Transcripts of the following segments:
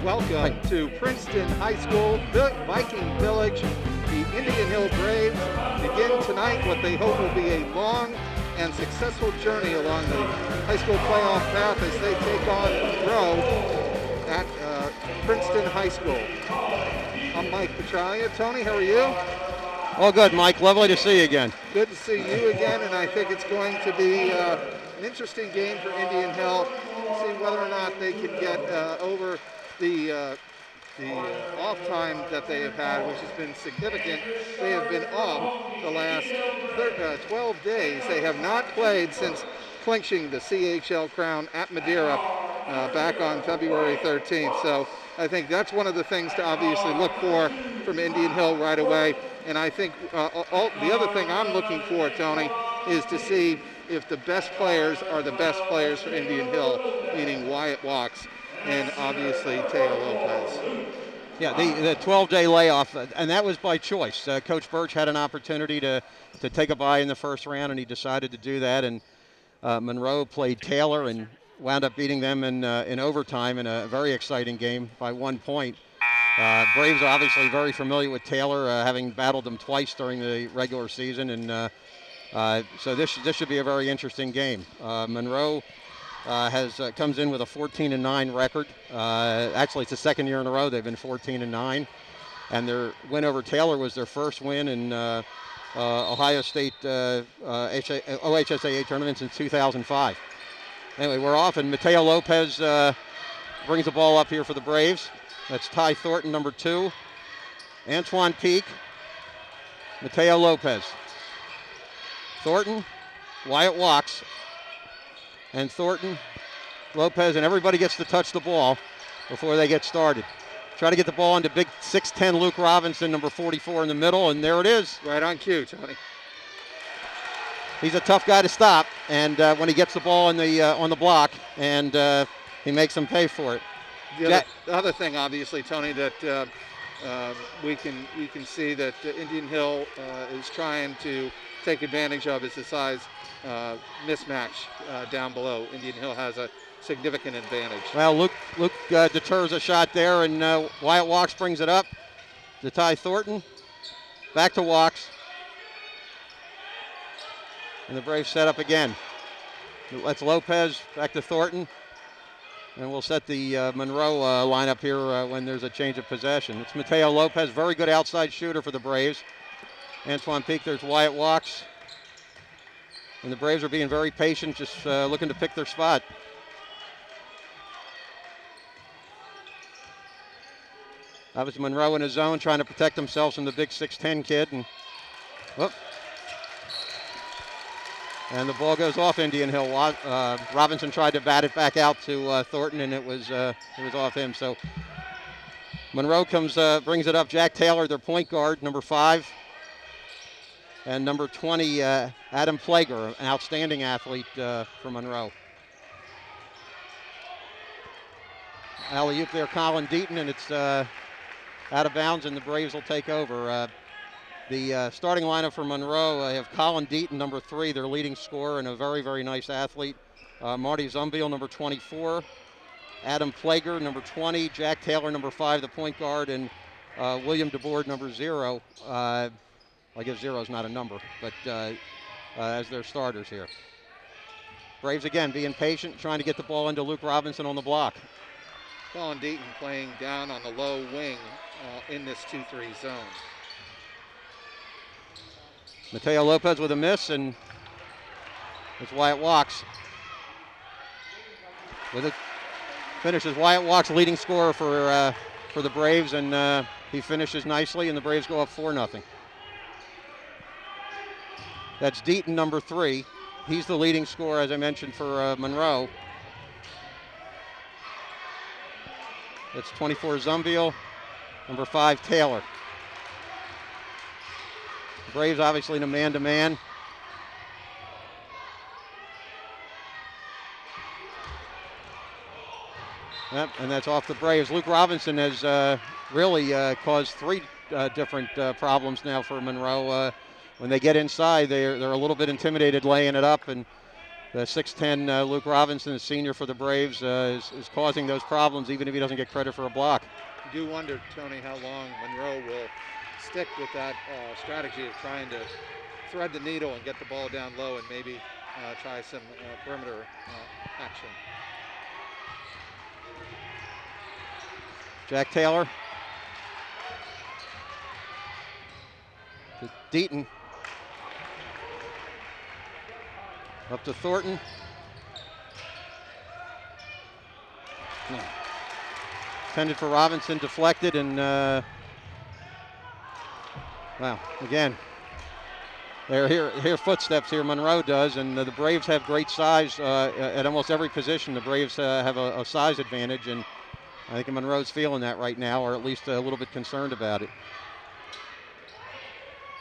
Welcome to Princeton High School, Viking Village. The Indian Hill Braves begin tonight what they hope will be a long and successful journey along the high school playoff path as they take on Monroe at Princeton High School. I'm Mike Petralia. Tony, how are you? All good, Mike. Lovely to see you again. Good to see you again, and I think it's going to be an interesting game for Indian Hill. See whether or not they can get over the off time that they have had, which has been significant. They have been off the last 12 days. They have not played since clinching the CHL crown at Madeira back on February 13th. So I think that's one of the things to obviously look for from Indian Hill right away. And I think the other thing I'm looking for, Tony, is to see if the best players are the best players for Indian Hill, meaning Wyatt Walks and obviously Teo Lopez. Yeah, the 12-day layoff, and that was by choice. Coach Birch had an opportunity to take a bye in the first round, and he decided to do that. And Monroe played Taylor and wound up beating them in overtime in a very exciting game by 1 point. Braves are obviously very familiar with Taylor, having battled them twice during the regular season, and so this should be a very interesting game. Monroe comes in with a 14-9 record. Actually, it's the second year in a row they've been 14-9, and their win over Taylor was their first win in Ohio State OHSAA tournaments in 2005. Anyway, we're off, and Mateo Lopez brings the ball up here for the Braves. That's Ty Thornton, number 2. Antoine Peak, Mateo Lopez. Thornton, Wyatt Walks, and Thornton, Lopez, and everybody gets to touch the ball before they get started. Try to get the ball into big 6'10" Luke Robinson, number 44 in the middle, and there it is. Right on cue, Tony. He's a tough guy to stop, and when he gets the ball on the block, and he makes them pay for it. The other thing, obviously, Tony, that we can see that Indian Hill is trying to take advantage of is the size mismatch down below. Indian Hill has a significant advantage. Well, Luke deters a shot there, and Wyatt Walks brings it up to Ty Thornton. Back to Walks. And the Braves set up again. That's Lopez back to Thornton. And we'll set the Monroe lineup here when there's a change of possession. It's Mateo Lopez, very good outside shooter for the Braves. Antoine Peak, there's Wyatt Walks. And the Braves are being very patient, just looking to pick their spot. That was Monroe in his zone, trying to protect themselves from the big 6'10" kid. And the ball goes off Indian Hill. Robinson tried to bat it back out to Thornton, and it was off him. So Monroe brings it up. Jack Taylor, their point guard, number 5. And number 20, Adam Plager, an outstanding athlete for Monroe. Alley-oop there, Colin Deaton, and it's out of bounds, and the Braves will take over. The starting lineup for Monroe, I have Colin Deaton, number 3, their leading scorer, and a very, very nice athlete. Marty Zumbiel, number 24. Adam Plager, number 20. Jack Taylor, number 5, the point guard, and William DeBoard, number 0. I guess 0 is not a number, but as their starters here. Braves again being patient, trying to get the ball into Luke Robinson on the block. Colin Deaton playing down on the low wing in this 2-3 zone. Mateo Lopez with a miss, and it's Wyatt Walks. With it, finishes Wyatt Walks, leading scorer for the Braves, and he finishes nicely, and the Braves go up 4-0. That's Deaton, number 3. He's the leading scorer, as I mentioned, for Monroe. That's 24 Zumbiel, number 5 Taylor. Braves obviously in a man-to-man. Yep, and that's off the Braves. Luke Robinson has really caused 3 different problems now for Monroe. When they get inside, they're a little bit intimidated laying it up, and the 6'10" Luke Robinson, the senior for the Braves, is causing those problems, even if he doesn't get credit for a block. You do wonder, Tony, how long Monroe will stick with that strategy of trying to thread the needle and get the ball down low and maybe try some perimeter action. Jack Taylor to Deaton. Up to Thornton. Intended for Robinson, deflected, and wow, again, they're here footsteps here, Monroe does, and the Braves have great size at almost every position. The Braves have a size advantage, and I think Monroe's feeling that right now, or at least a little bit concerned about it.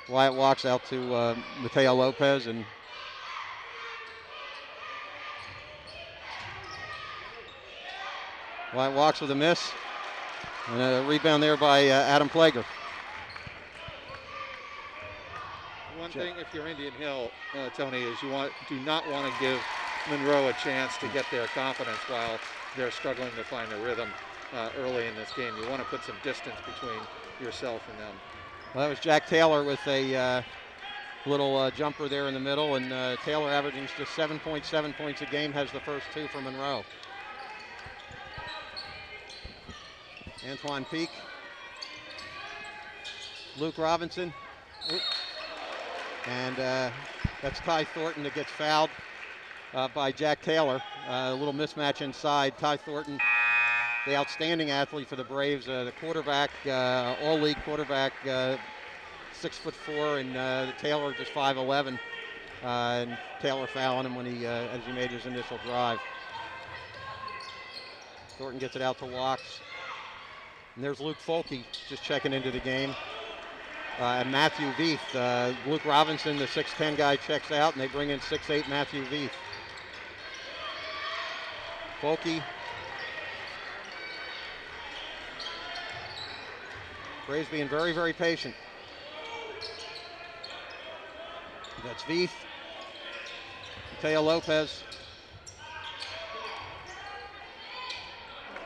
Wyatt walks out to Mateo Lopez, and Wyatt walks with a miss, and a rebound there by Adam Plager. One thing, if you're Indian Hill, Tony, is do not want to give Monroe a chance to get their confidence while they're struggling to find a rhythm early in this game. You want to put some distance between yourself and them. Well, that was Jack Taylor with a little jumper there in the middle, and Taylor averaging just 7.7 points a game, has the first two for Monroe. Antoine Peak, Luke Robinson, and that's Ty Thornton that gets fouled by Jack Taylor. A little mismatch inside. Ty Thornton, the outstanding athlete for the Braves, the quarterback, all-league quarterback, 6'4", and Taylor just 5'11", and Taylor fouling him when as he made his initial drive. Thornton gets it out to Walks. And there's Luke Folke just checking into the game. And Matthew Veith. Luke Robinson, the 6'10" guy, checks out, and they bring in 6'8" Matthew Veith. Folke. Braves being very, very patient. That's Veith. Mateo Lopez.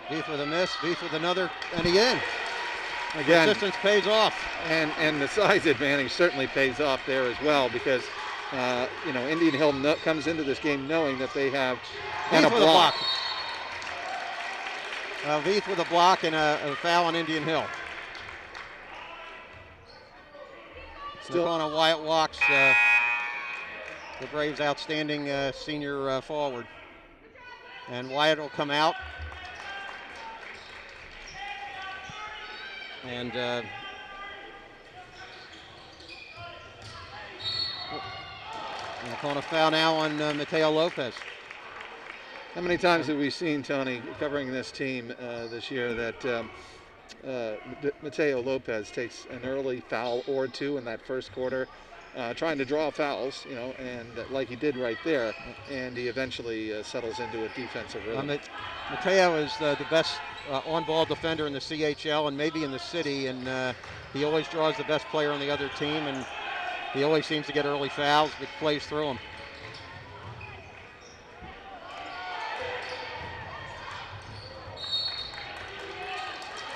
Veith with a miss, Veith with another, and again. Persistence pays off. And the size advantage certainly pays off there as well, because Indian Hill comes into this game knowing that they have Veith with a block. Veith with a block and a foul on Indian Hill. Still on a Wyatt Walks, the Braves' outstanding senior forward. And Wyatt will come out. And calling a foul now on Mateo Lopez. How many times have we seen, Tony, covering this team this year, that Mateo Lopez takes an early foul or two in that first quarter, trying to draw fouls, and like he did right there, and he eventually settles into a defensive rhythm. Mateo is the best on-ball defender in the CHL and maybe in the city, and he always draws the best player on the other team, and he always seems to get early fouls, but plays through them.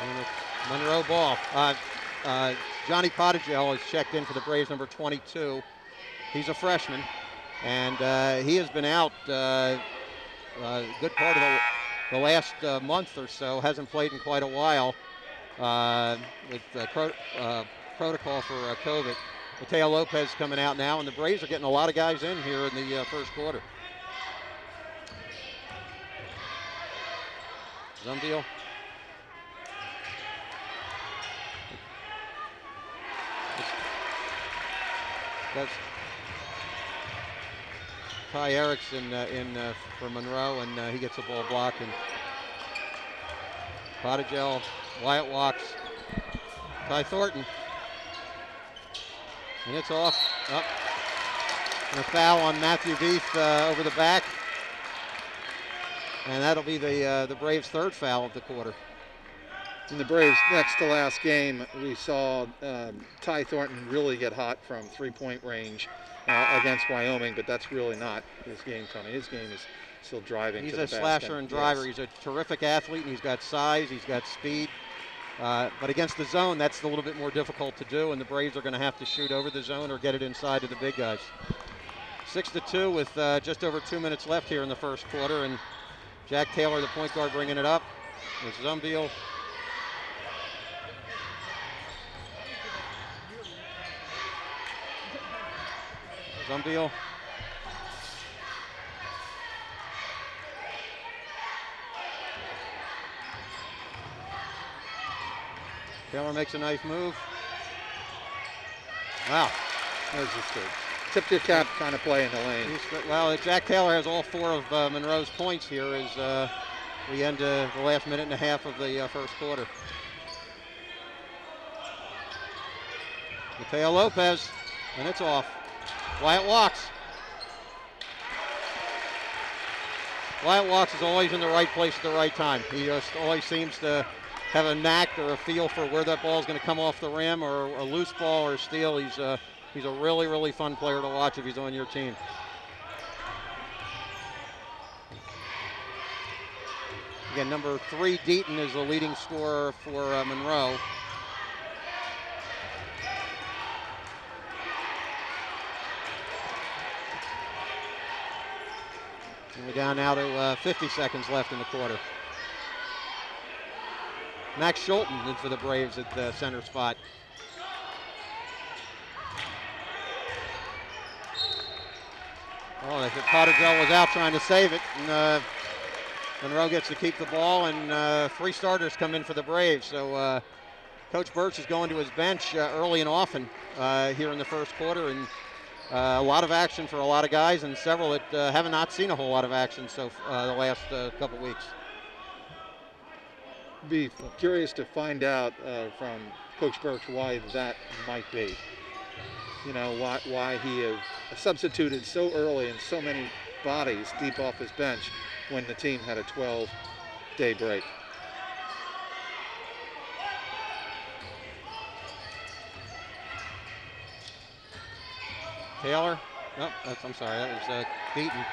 And Monroe ball. Johnny Pottigel has checked in for the Braves, number 22. He's a freshman, and he has been out a good part of the last month or so, hasn't played in quite a while with protocol for COVID. Mateo Lopez coming out now, and the Braves are getting a lot of guys in here in the first quarter. Zumbiel. That's Ty Erickson for Monroe, and he gets the ball blocked. And Pottigel, Wyatt Walks, Ty Thornton, and it's off. And a foul on Matthew Veith over the back, and that'll be the Braves' third foul of the quarter. In the Braves' next to last game, we saw Ty Thornton really get hot from three-point range, against Wyoming, but that's really not his game, Tony. His game is still driving. He's to the a basket. slasher and driver. Yes. He's a terrific athlete, and he's got size, he's got speed. But against the zone, that's a little bit more difficult to do, and the Braves are going to have to shoot over the zone or get it inside to the big guys. 6-2 with just over 2 minutes left here in the first quarter, and Jack Taylor, the point guard, bringing it up. There's Zumbiel. Zumbiel. Taylor makes a nice move. Wow. That was just a tip your cap kind of play in the lane. Well, Jack Taylor has all 4 of Monroe's points here as we end the last minute and a half of the first quarter. Mateo Lopez, and it's off. Wyatt Walks. Wyatt Walks is always in the right place at the right time. He just always seems to have a knack or a feel for where that ball is going to come off the rim, or a loose ball or a steal. He's a really, really fun player to watch if he's on your team. Again, number 3, Deaton, is the leading scorer for Monroe. And we're down now to 50 seconds left in the quarter. Max Schulten in for the Braves at the center spot. Oh, Pottergell was out trying to save it, and Monroe gets to keep the ball, and 3 starters come in for the Braves. So Coach Birch is going to his bench early and often here in the first quarter, and a lot of action for a lot of guys, and several that haven't not seen a whole lot of action so the last couple weeks. Be curious to find out from Coach Birch why that might be. You know, why he has substituted so early and so many bodies deep off his bench when the team had a 12-day break. Taylor. Oh, I'm sorry, that was Deaton.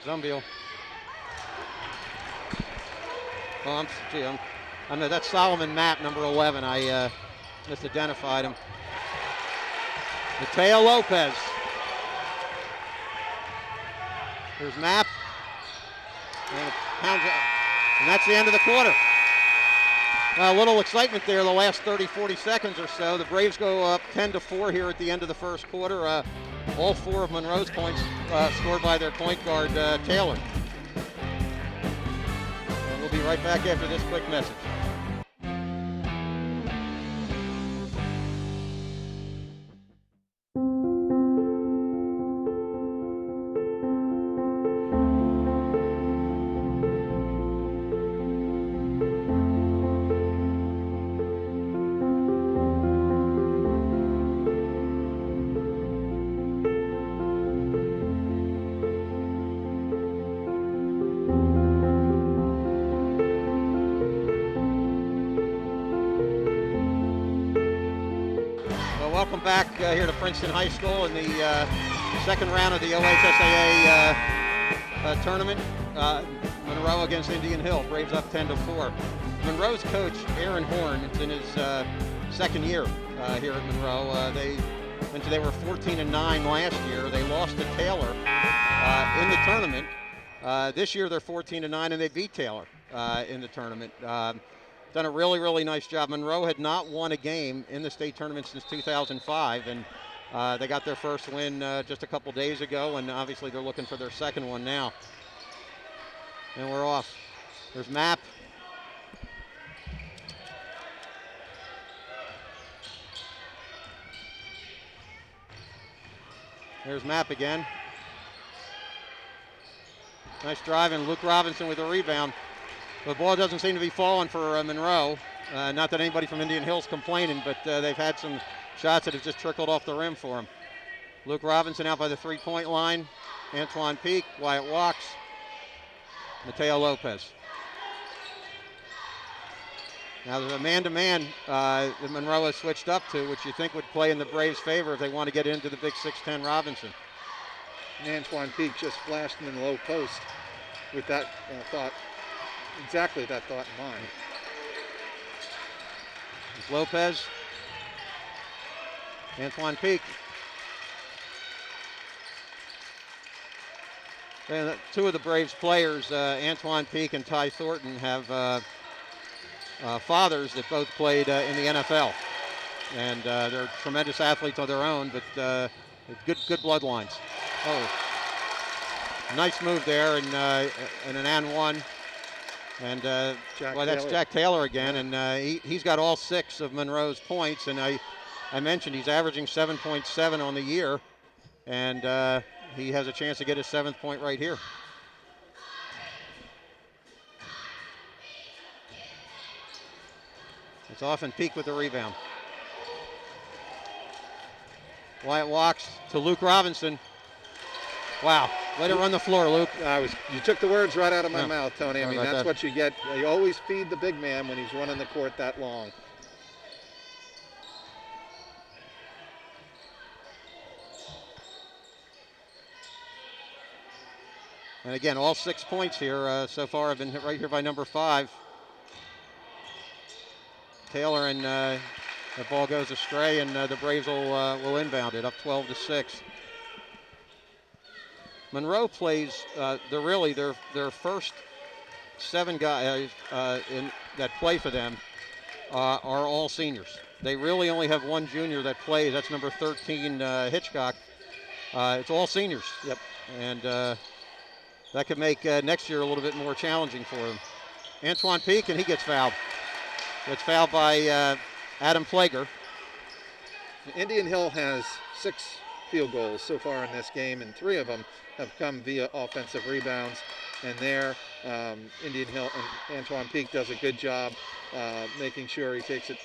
Zumbiel. Oh, that's Solomon Mapp, number 11. I misidentified him. Mateo Lopez. Here's Mapp. And that's the end of the quarter. A little excitement there the last 30, 40 seconds or so. The Braves go up 10-4 here at the end of the first quarter. All 4 of Monroe's points scored by their point guard, Taylor. And we'll be right back after this quick message. Welcome back here to Princeton High School in the second round of the OHSAA tournament. Monroe against Indian Hill. Braves up 10-4. Monroe's coach, Aaron Horn, it's in his second year here at Monroe. They were 14-9 last year. They lost to Taylor in the tournament. This year they're 14-9 and they beat Taylor in the tournament. Done a really, really nice job. Monroe had not won a game in the state tournament since 2005, and they got their first win just a couple days ago, and obviously they're looking for their second one now. And we're off. There's Mapp. There's Mapp again. Nice drive, and Luke Robinson with a rebound. The ball doesn't seem to be falling for Monroe. Not that anybody from Indian Hill's complaining, but they've had some shots that have just trickled off the rim for them. Luke Robinson out by the three-point line. Antoine Peak, Wyatt Walks, Mateo Lopez. Now there's a man-to-man that Monroe has switched up to, which you think would play in the Braves' favor if they want to get into the big 6'10" Robinson. Antoine Peak just flashed in the low post with that thought, exactly that thought in mind. Lopez, Antoine Peak. And two of the Braves players, Antoine Peak and Ty Thornton, have fathers that both played in the NFL. And they're tremendous athletes on their own, but good bloodlines. Oh, nice move there, and an and one. And that's Jack Taylor again, and he's got all 6 of Monroe's points. And I mentioned he's averaging 7.7 on the year, and he has a chance to get his 7th point right here. It's often Peak with the rebound. Wyatt walks to Luke Robinson. Wow, way to run the floor, Luke. You took the words right out of my mouth, Tony. I mean, that's that. what you get. You always feed the big man when he's running the court that long. And again, all 6 points here so far have been hit right here by number 5. Taylor, and the ball goes astray, and the Braves will inbound it up 12-6. Monroe plays their first 7 guys that play for them are all seniors. They really only have one junior that plays. That's number 13, Hitchcock. It's all seniors. Yep. And that could make next year a little bit more challenging for him. Antoine Peak, and he gets fouled. Gets fouled by Adam Plager. Indian Hill has 6 field goals so far in this game, and 3 of them have come via offensive rebounds. And there, Indian Hill and Antoine Peak does a good job making sure he takes it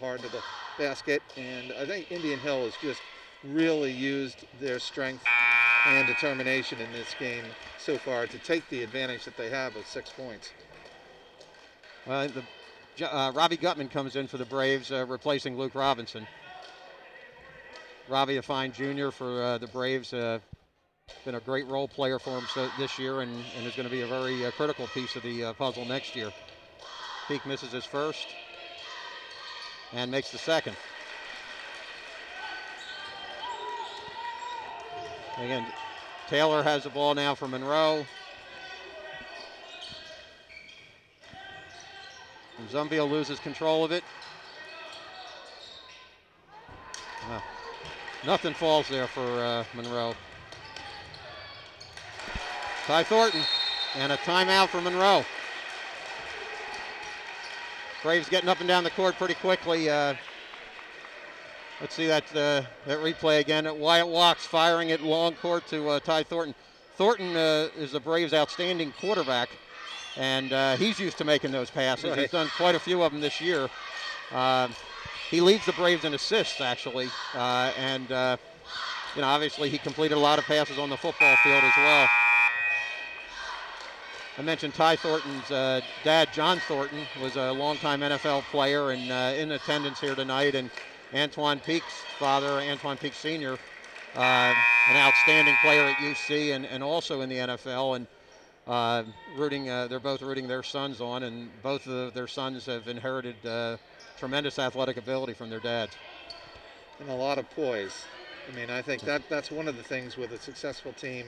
hard to the basket. And I think Indian Hill has just really used their strength and determination in this game so far to take the advantage that they have of 6 points. Robbie Gutman comes in for the Braves, replacing Luke Robinson. Robbie, a fine junior for the Braves, been a great role player for him this year, and is going to be a very critical piece of the puzzle next year. Peak misses his first and makes the second. Again, Taylor has the ball now for Monroe. And Zumbia loses control of it. Nothing falls there for Monroe. Ty Thornton, and a timeout for Monroe. Braves getting up and down the court pretty quickly. Let's see that replay again. Wyatt walks, firing it long court to Ty Thornton. Thornton is the Braves' outstanding quarterback, and he's used to making those passes. Right. He's done quite a few of them this year. He leads the Braves in assists, actually, and obviously he completed a lot of passes on the football field as well. I mentioned Ty Thornton's dad, John Thornton, was a longtime NFL player and in attendance here tonight, and Antoine Peak's father, Antoine Peak Sr., an outstanding player at UC and also in the NFL, and they're both rooting their sons on, and both of their sons have inherited tremendous athletic ability from their dads. And a lot of poise. I mean, I think that's one of the things with a successful team.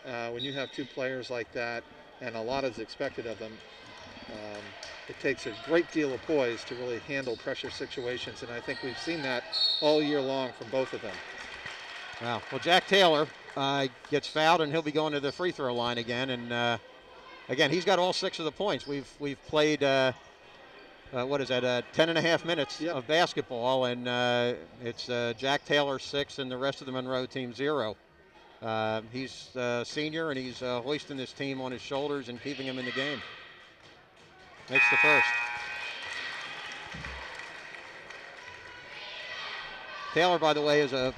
When you have 2 players like that, and a lot is expected of them, it takes a great deal of poise to really handle pressure situations, and I think we've seen that all year long from both of them. Wow. Well, Jack Taylor gets fouled, and he'll be going to the free throw line again, and again, he's got all 6 of the points. We've played 10 and a half minutes of basketball, and it's Jack Taylor 6 and the rest of the Monroe team 0. He's a senior, and he's hoisting this team on his shoulders and keeping him in the game. Makes the first. Taylor, by the way, is a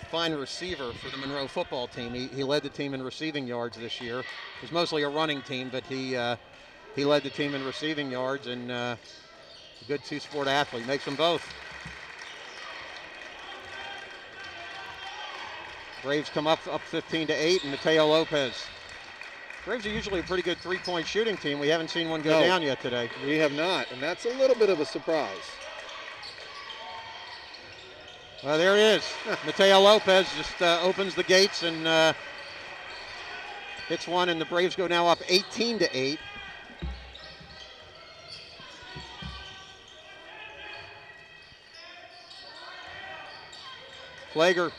fine receiver for the Monroe football team. He led the team in receiving yards this year. It was mostly a running team, but he led the team in receiving yards, and A good two-sport athlete. Makes them both. Braves come up 15-8, and Mateo Lopez. Braves are usually a pretty good three-point shooting team. We haven't seen one go down yet today. We have not, and that's a little bit of a surprise. Well, there it is. Mateo Lopez just opens the gates and hits one, and the Braves go now up 18-8. Flager,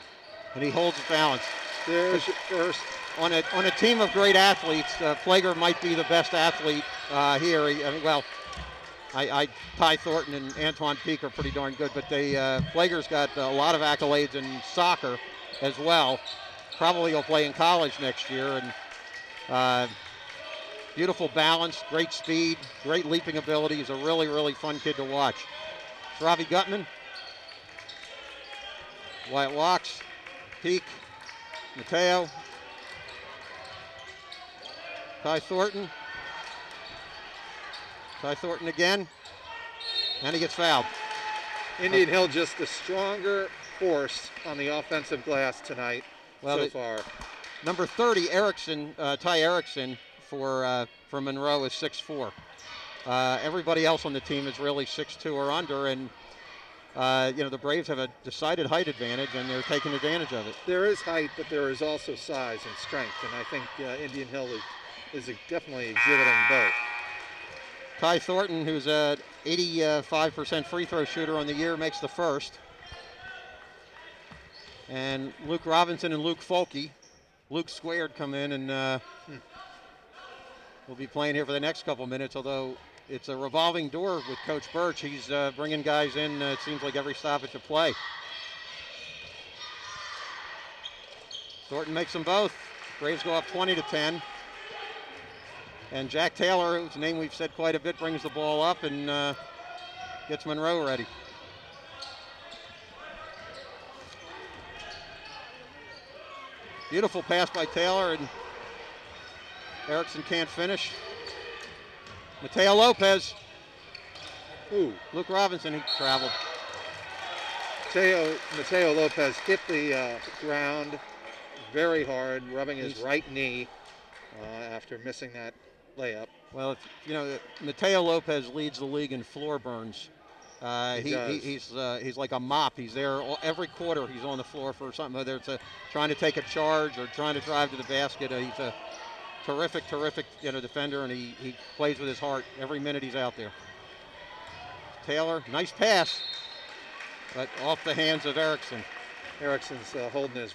and he holds his balance. There's your first. On a team of great athletes, Flager might be the best athlete here. Ty Thornton and Antoine Peak are pretty darn good, but Flager's got a lot of accolades in soccer as well. Probably he'll play in college next year. And beautiful balance, great speed, great leaping ability. He's a really, really fun kid to watch. It's Ravi Gutman. Wyatt walks. Peak. Mateo. Ty Thornton. Ty Thornton again. And he gets fouled. Indian Hill just the stronger force on the offensive glass tonight so far. Number 30, Erickson, Ty Erickson for Monroe is 6'4". Everybody else on the team is really 6'2" or under, and the Braves have a decided height advantage, and they're taking advantage of it. There is height, but there is also size and strength, and I think Indian Hill is definitely exhibiting both. Ty Thornton, who's an 85% free throw shooter on the year, makes the first. And Luke Robinson and Luke Folke, Luke squared, come in and will be playing here for the next couple minutes, although it's a revolving door with Coach Birch. He's bringing guys in, it seems like every stoppage of play. Thornton makes them both. Braves go up 20-10. And Jack Taylor, whose name we've said quite a bit, brings the ball up and gets Monroe ready. Beautiful pass by Taylor, and Erickson can't finish. Mateo Lopez. Ooh. Luke Robinson, he traveled. Mateo Lopez hit the ground very hard, rubbing his right knee after missing that layup. Well, Mateo Lopez leads the league in floor burns. He's like a mop. He's there every quarter. He's on the floor for something, whether it's trying to take a charge or trying to drive to the basket. He's a terrific defender, and he plays with his heart every minute he's out there. Taylor, nice pass, but off the hands of Erickson. Erickson's holding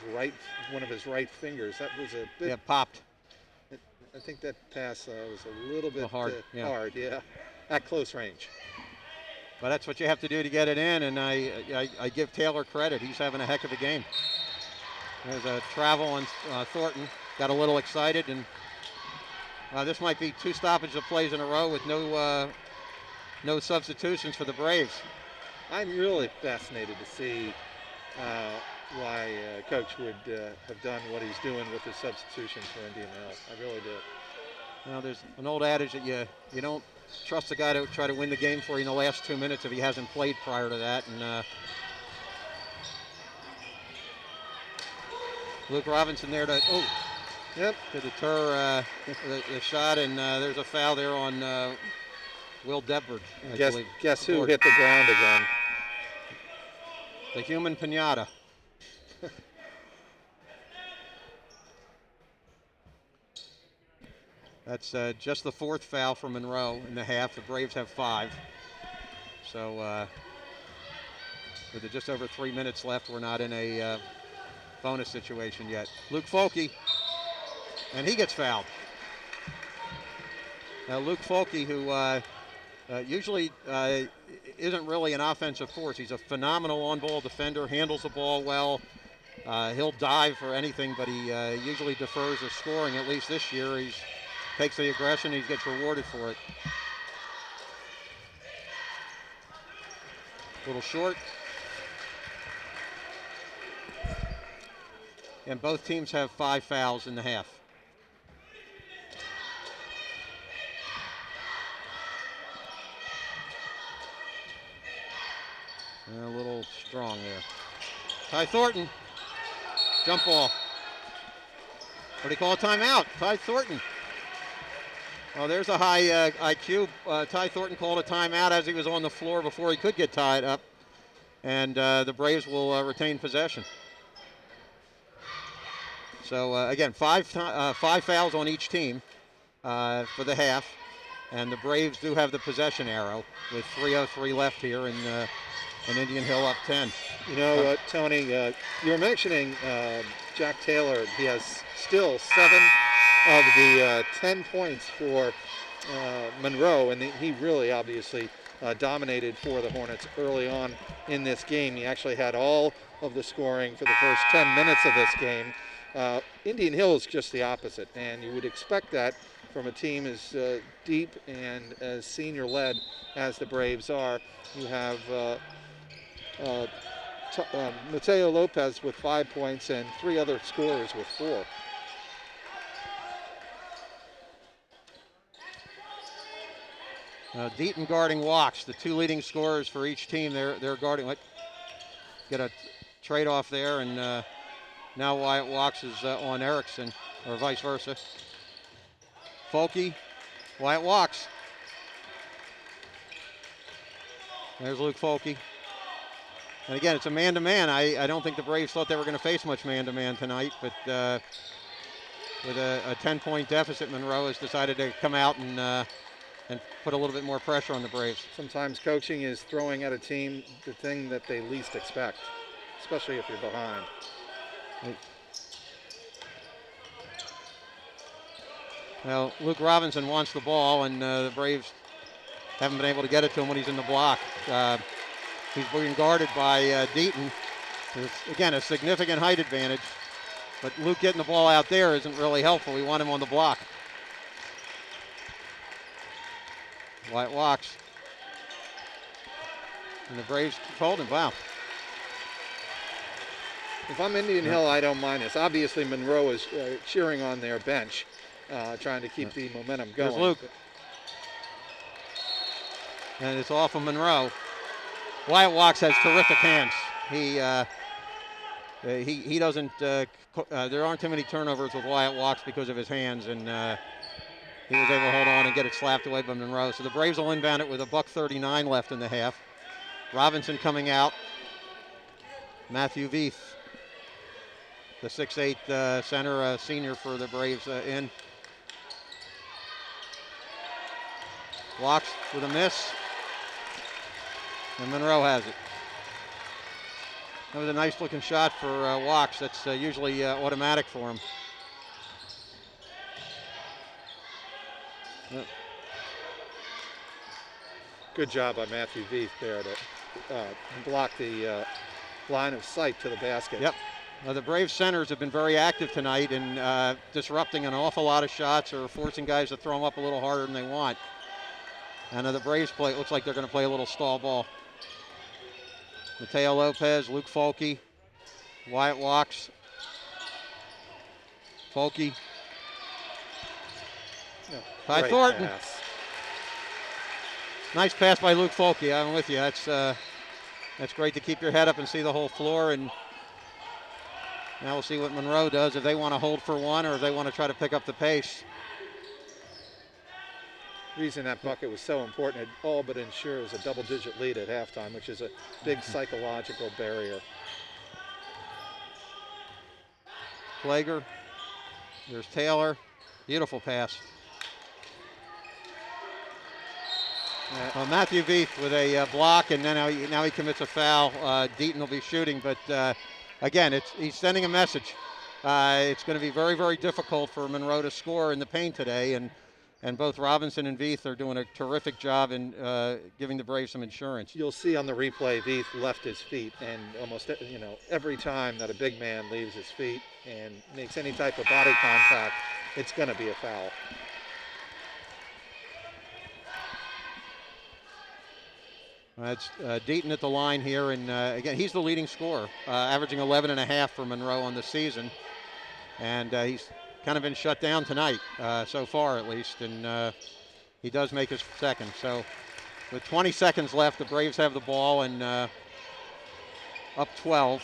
one of his right fingers. That was a bit popped. I think that pass was a little bit hard, at close range. But that's what you have to do to get it in, and I give Taylor credit. He's having a heck of a game. There's a travel on Thornton. Got a little excited, and this might be two stoppages of plays in a row with no substitutions for the Braves. I'm really fascinated to see why Coach would have done what he's doing with his substitutions for Indian Hill. I really do. Well, there's an old adage that you don't trust a guy to try to win the game for you in the last 2 minutes if he hasn't played prior to that. And Luke Robinson there to deter the shot, and there's a foul there on Will Debord. Guess who hit the ground again? The human pinata. That's just the fourth foul for Monroe in the half. The Braves have 5. So with just over 3 minutes left, we're not in a bonus situation yet. Luke Folke, and he gets fouled. Now Luke Folke, who usually isn't really an offensive force. He's a phenomenal on-ball defender, handles the ball well. He'll dive for anything, but he usually defers his scoring. At least this year, he takes the aggression, he gets rewarded for it. A little short. And both teams have 5 fouls in the half. A little strong there. Ty Thornton, jump ball. What do you call a timeout? Ty Thornton. Oh, there's a high IQ. Ty Thornton called a timeout as he was on the floor before he could get tied up. And the Braves will retain possession. So, again, five fouls on each team for the half. And the Braves do have the possession arrow with 3:03 left here and Indian Hill up 10. You know, Tony, you were mentioning Jack Taylor. He has still 7 of the 10 points for Monroe, and he really obviously dominated for the Hornets early on in this game. He actually had all of the scoring for the first 10 minutes of this game. Indian Hill is just the opposite, and you would expect that from a team as deep and as senior-led as the Braves are. You have Mateo Lopez with 5 points and 3 other scorers with 4. Deaton guarding Walks, the 2 leading scorers for each team. They're guarding. Get a trade off there, and now Wyatt Walks is on Erickson, or vice versa. Folke, Wyatt Walks. There's Luke Folke. And again, it's a man-to-man. I don't think the Braves thought they were going to face much man-to-man tonight, but with a 10-point deficit, Monroe has decided to come out and put a little bit more pressure on the Braves. Sometimes coaching is throwing at a team the thing that they least expect, especially if you're behind. Well, Luke Robinson wants the ball, and the Braves haven't been able to get it to him when he's in the block. He's being guarded by Deaton. There's, again, a significant height advantage, but Luke getting the ball out there isn't really helpful. We want him on the block. Wyatt Walks. And the Braves told him, wow. If I'm Indian Hill, I don't mind this. Obviously, Monroe is cheering on their bench, trying to keep the momentum going. There's Luke. And it's off of Monroe. Wyatt Walks has terrific hands. He doesn't, there aren't too many turnovers with Wyatt Walks because of his hands, and he was able to hold on and get it slapped away by Monroe. So the Braves will inbound it with $1:39 left in the half. Robinson coming out. Matthew Veith, the 6'8" center, senior for the Braves, in. Walks with a miss. And Monroe has it. That was a nice looking shot for Walks. That's usually automatic for him. Good job by Matthew Veith there to block the line of sight to the basket. Yep. The Braves centers have been very active tonight in disrupting an awful lot of shots or forcing guys to throw them up a little harder than they want. And the Braves play, it looks like they're going to play a little stall ball. Mateo Lopez, Luke Folke, Wyatt Walks, Folke, Ty Thornton. Pass. Nice pass by Luke Folke. I'm with you. That's great to keep your head up and see the whole floor. And now we'll see what Monroe does, if they want to hold for one or if they want to try to pick up the pace. The reason that bucket was so important, it all but ensures a double-digit lead at halftime, which is a big psychological barrier. Plager. There's Taylor. Beautiful pass. Matthew Veith with a block, and then now he commits a foul. Deaton will be shooting, but again, he's sending a message. It's going to be very, very difficult for Monroe to score in the paint today, and both Robinson and Veith are doing a terrific job in giving the Braves some insurance. You'll see on the replay, Veith left his feet, and almost every time that a big man leaves his feet and makes any type of body contact, it's going to be a foul. That's Deaton at the line here, and again, he's the leading scorer, averaging 11.5 for Monroe on the season, and he's kind of been shut down tonight, so far at least, and he does make his second. So with 20 seconds left, the Braves have the ball, and up 12.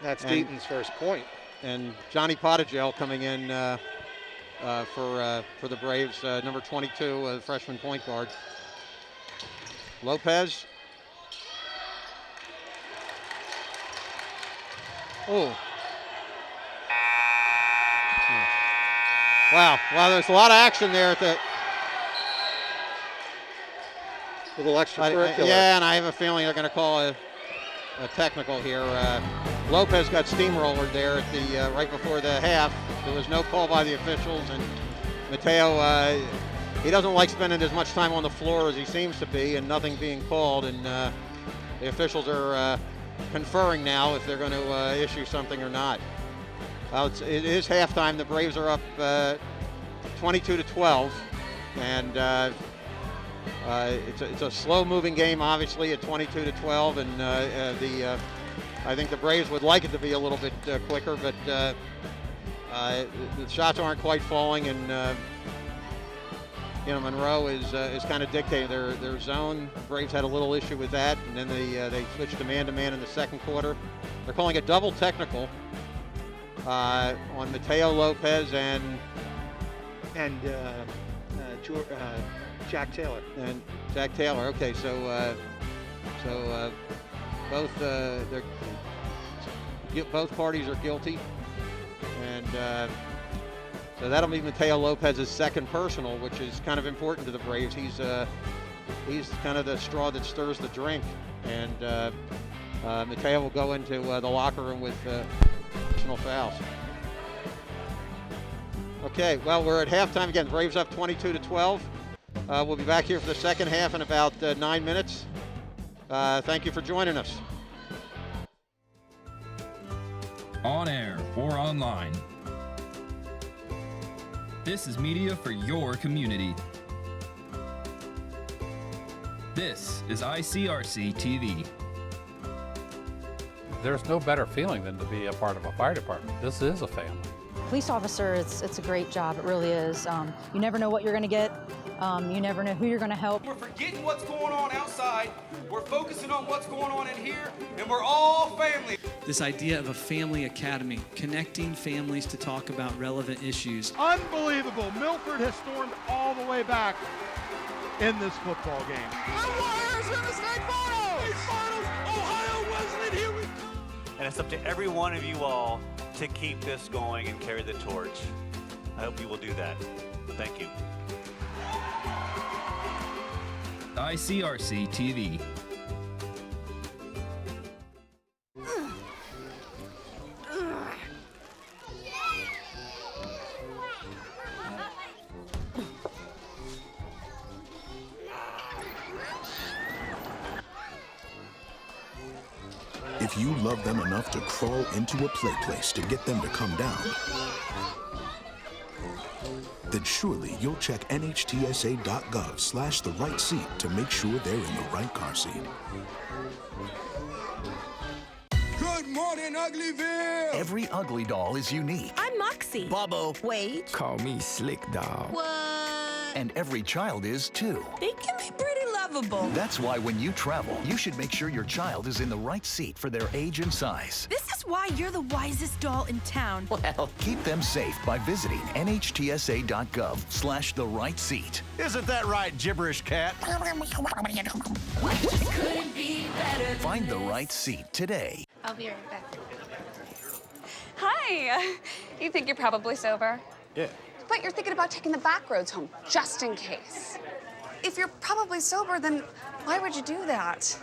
That's Deaton's first point. And Johnny Pottigel coming in for the Braves, number 22, freshman point guard. Lopez. Oh. Wow, there's a lot of action there at the... A little extracurricular. Yeah, and I have a feeling they're going to call a technical here. Lopez got steamrollered there at the right before the half. There was no call by the officials, and Mateo, he doesn't like spending as much time on the floor as he seems to be, and nothing being called, and the officials are conferring now if they're going to issue something or not. Well, it is halftime. The Braves are up 22-12, and it's a slow-moving game, obviously, at 22-12, and I think the Braves would like it to be a little bit quicker, but the shots aren't quite falling, and Monroe is kind of dictating their zone. The Braves had a little issue with that, and then they switched to man-to-man in the second quarter. They're calling a double technical on Mateo Lopez and Jack Taylor. And Jack Taylor. Okay, so both parties are guilty, and so that'll be Mateo Lopez's second personal, which is kind of important to the Braves. He's kind of the straw that stirs the drink, and Mateo will go into the locker room with personal fouls. Okay, well, we're at halftime again. Braves up 22-12. We'll be back here for the second half in about 9 minutes. Thank you for joining us. On air or online. This is media for your community. This is ICRC TV. There's no better feeling than to be a part of a fire department. This is a family. Police officer, it's a great job. It really is. You never know what you're going to get. You never know who you're going to help. We're forgetting what's going on outside. We're focusing on what's going on in here, and we're all family. This idea of a family academy, connecting families to talk about relevant issues. Unbelievable. Milford has stormed all the way back in this football game. The Warriors in the state finals! State finals! Ohio Wesleyan, here we go! And it's up to every one of you all to keep this going and carry the torch. I hope you will do that. Thank you. ICRC TV. If you love them enough to crawl into a play place to get them to come down, then surely you'll check nhtsa.gov/the right seat to make sure they're in the right car seat. Good morning, Uglyville! Every ugly doll is unique. I'm Moxie. Bobo. Wait. Call me Slick Doll. What? And every child is too. They can be pretty lovable. That's why when you travel, you should make sure your child is in the right seat for their age and size. This is why you're the wisest doll in town. Well, keep them safe by visiting nhtsa.gov/the right seat. Isn't that right, gibberish cat? Just couldn't be better. Find the right seat today. I'll be right back. Hi. You think you're probably sober? Yeah. But you're thinking about taking the back roads home, just in case. If you're probably sober, then why would you do that?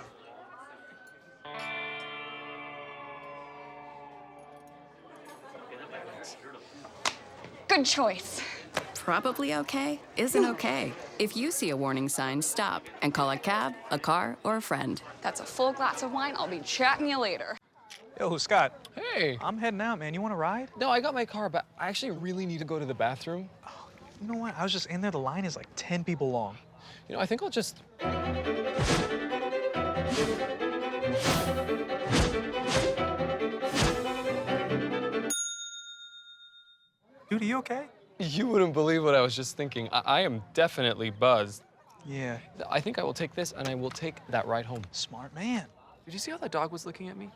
Good choice. Probably okay isn't okay. If you see a warning sign, stop and call a cab, a car, or a friend. That's a full glass of wine. I'll be chatting you later. Yo, Scott. Hey. I'm heading out, man. You want to ride? No, I got my car, but I actually really need to go to the bathroom. Oh, you know what? I was just in there. The line is like 10 people long. You know, I think I'll just... Dude, are you okay? You wouldn't believe what I was just thinking. I am definitely buzzed. Yeah. I think I will take this, and I will take that ride home. Smart man. Did you see how that dog was looking at me?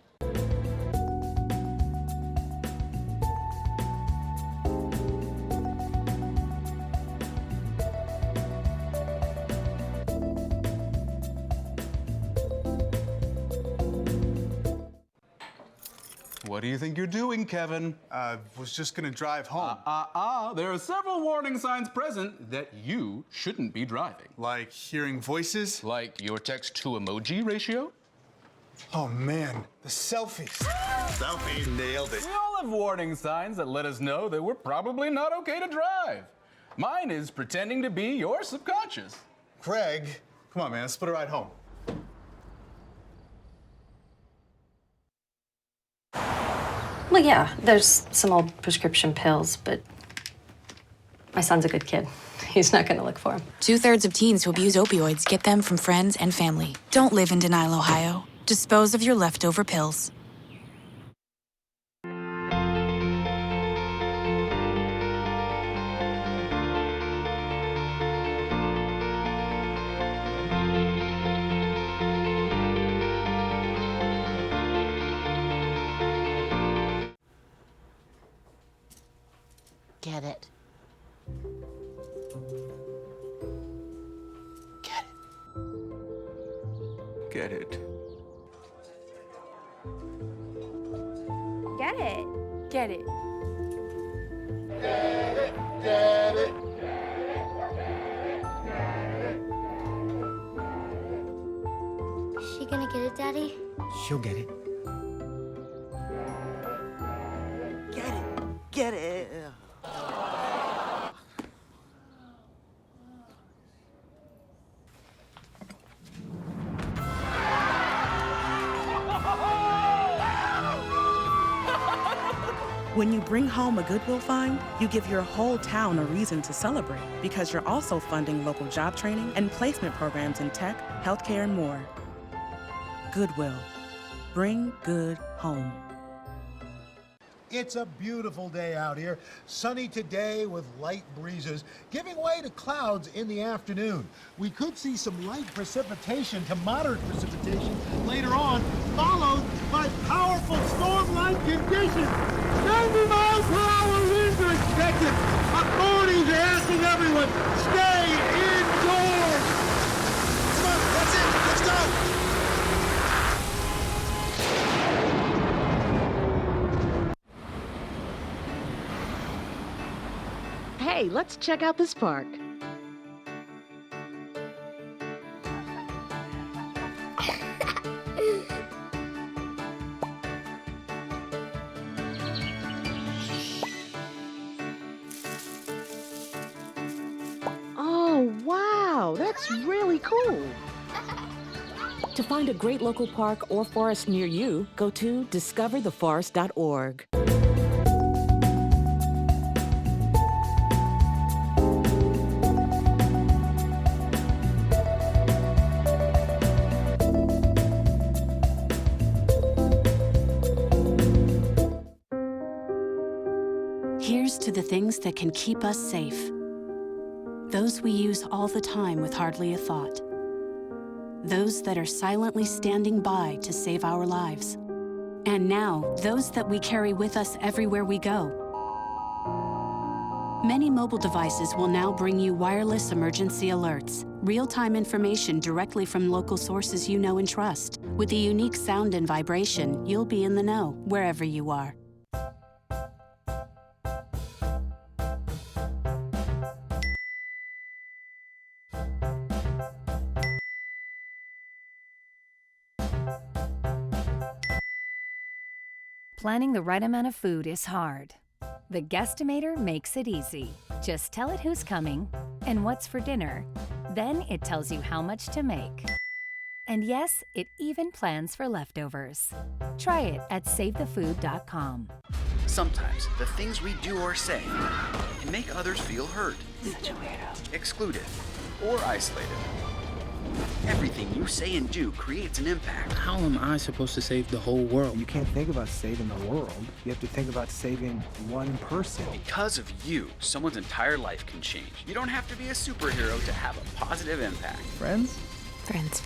What do you think you're doing, Kevin? Was just gonna drive home. There are several warning signs present that you shouldn't be driving. Like hearing voices? Like your text to emoji ratio? Oh man, the selfies. Selfie, nailed it. We all have warning signs that let us know that we're probably not okay to drive. Mine is pretending to be your subconscious. Craig, come on man, let's split a ride home. Well, yeah, there's some old prescription pills, but my son's a good kid. He's not going to look for them. 2/3 of teens who abuse opioids get them from friends and family. Don't live in denial, Ohio. Dispose of your leftover pills. Get it. Get it. Get it. Get it. Get it. Get it. Is she gonna get it, Daddy? She'll get it. Get it. Get it. When you bring home a Goodwill find, you give your whole town a reason to celebrate because you're also funding local job training and placement programs in tech, healthcare, and more. Goodwill. Bring good home. It's a beautiful day out here. Sunny today with light breezes, giving way to clouds in the afternoon. We could see some light precipitation to moderate precipitation later on, followed by powerful storm-like conditions. 90 miles per hour winds are expected. Authorities are asking everyone, stay indoors. Come on, that's it. Let's go. Hey, let's check out this park. Oh, wow, that's really cool. To find a great local park or forest near you, go to discovertheforest.org. Here's to the things that can keep us safe. Those we use all the time with hardly a thought. Those that are silently standing by to save our lives. And now, those that we carry with us everywhere we go. Many mobile devices will now bring you wireless emergency alerts, real-time information directly from local sources you know and trust. With the unique sound and vibration, you'll be in the know, wherever you are. Planning the right amount of food is hard. The Guestimator makes it easy. Just tell it who's coming and what's for dinner. Then it tells you how much to make. And yes, it even plans for leftovers. Try it at SaveTheFood.com. Sometimes the things we do or say can make others feel hurt, excluded, or isolated. Everything you say and do creates an impact. How am I supposed to save the whole world? You can't think about saving the world. You have to think about saving one person. Because of you, someone's entire life can change. You don't have to be a superhero to have a positive impact. Friends? Friends.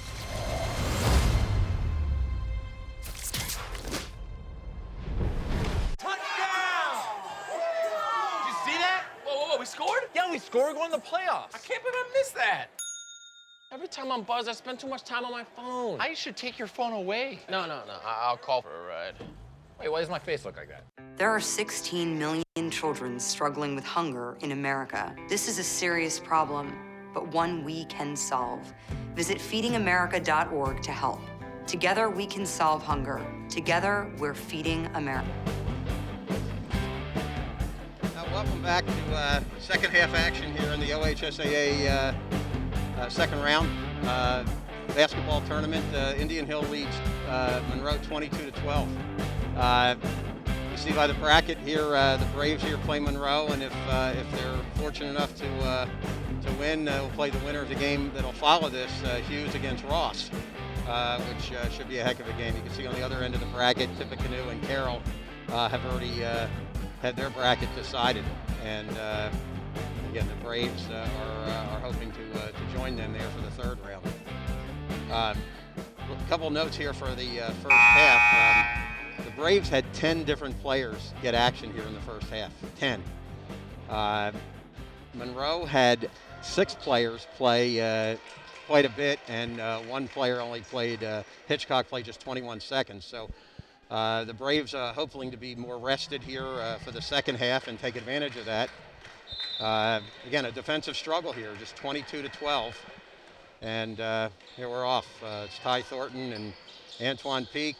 What, we scored? Yeah, we scored. We're going to the playoffs. I can't believe I missed that. Every time I'm buzzed, I spend too much time on my phone. I should take your phone away. No. I'll call for a ride. Wait, why does my face look like that? There are 16 million children struggling with hunger in America. This is a serious problem, but one we can solve. Visit feedingamerica.org to help. Together, we can solve hunger. Together, we're feeding America. Welcome back to second half action here in the OHSAA second round basketball tournament. Indian Hill leads Monroe 22-12. You see by the bracket here, the Braves here play Monroe, and if they're fortunate enough to win, we'll play the winner of the game that'll follow this, Hughes against Ross, which should be a heck of a game. You can see on the other end of the bracket, Tippecanoe and Carroll have already had their bracket decided, and again, the Braves are hoping to join them there for the third round. A couple notes here for the first half. The Braves had 10 different players get action here in the first half. 10. Monroe had 6 players play quite a bit, and one player only played. Hitchcock played just 21 seconds. So. The Braves hoping to be more rested here for the second half and take advantage of that. Again, a defensive struggle here, just 22-12. And here we're off. It's Ty Thornton and Antoine Peak,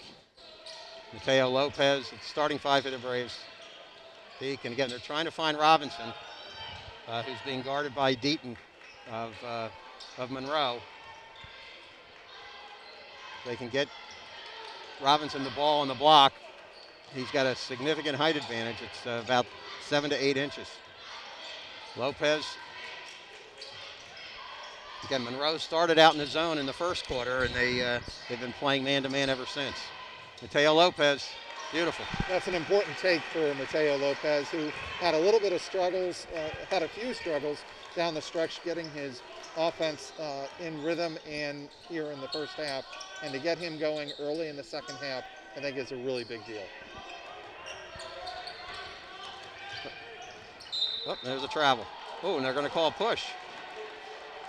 Mateo Lopez. It's starting 5 for the Braves. Peak, and again, they're trying to find Robinson, who's being guarded by Deaton of Monroe. They can get Robinson the ball on the block. He's got a significant height advantage. It's about 7 to 8 inches. Lopez. Again, Monroe started out in the zone in the first quarter, and they've been playing man-to-man ever since. Mateo Lopez, beautiful. That's an important take for Mateo Lopez, who had a little bit of struggles, had a few struggles down the stretch getting his offense in rhythm and here in the first half. And to get him going early in the second half, I think is a really big deal. Oh, there's a travel. Oh, and they're going to call a push.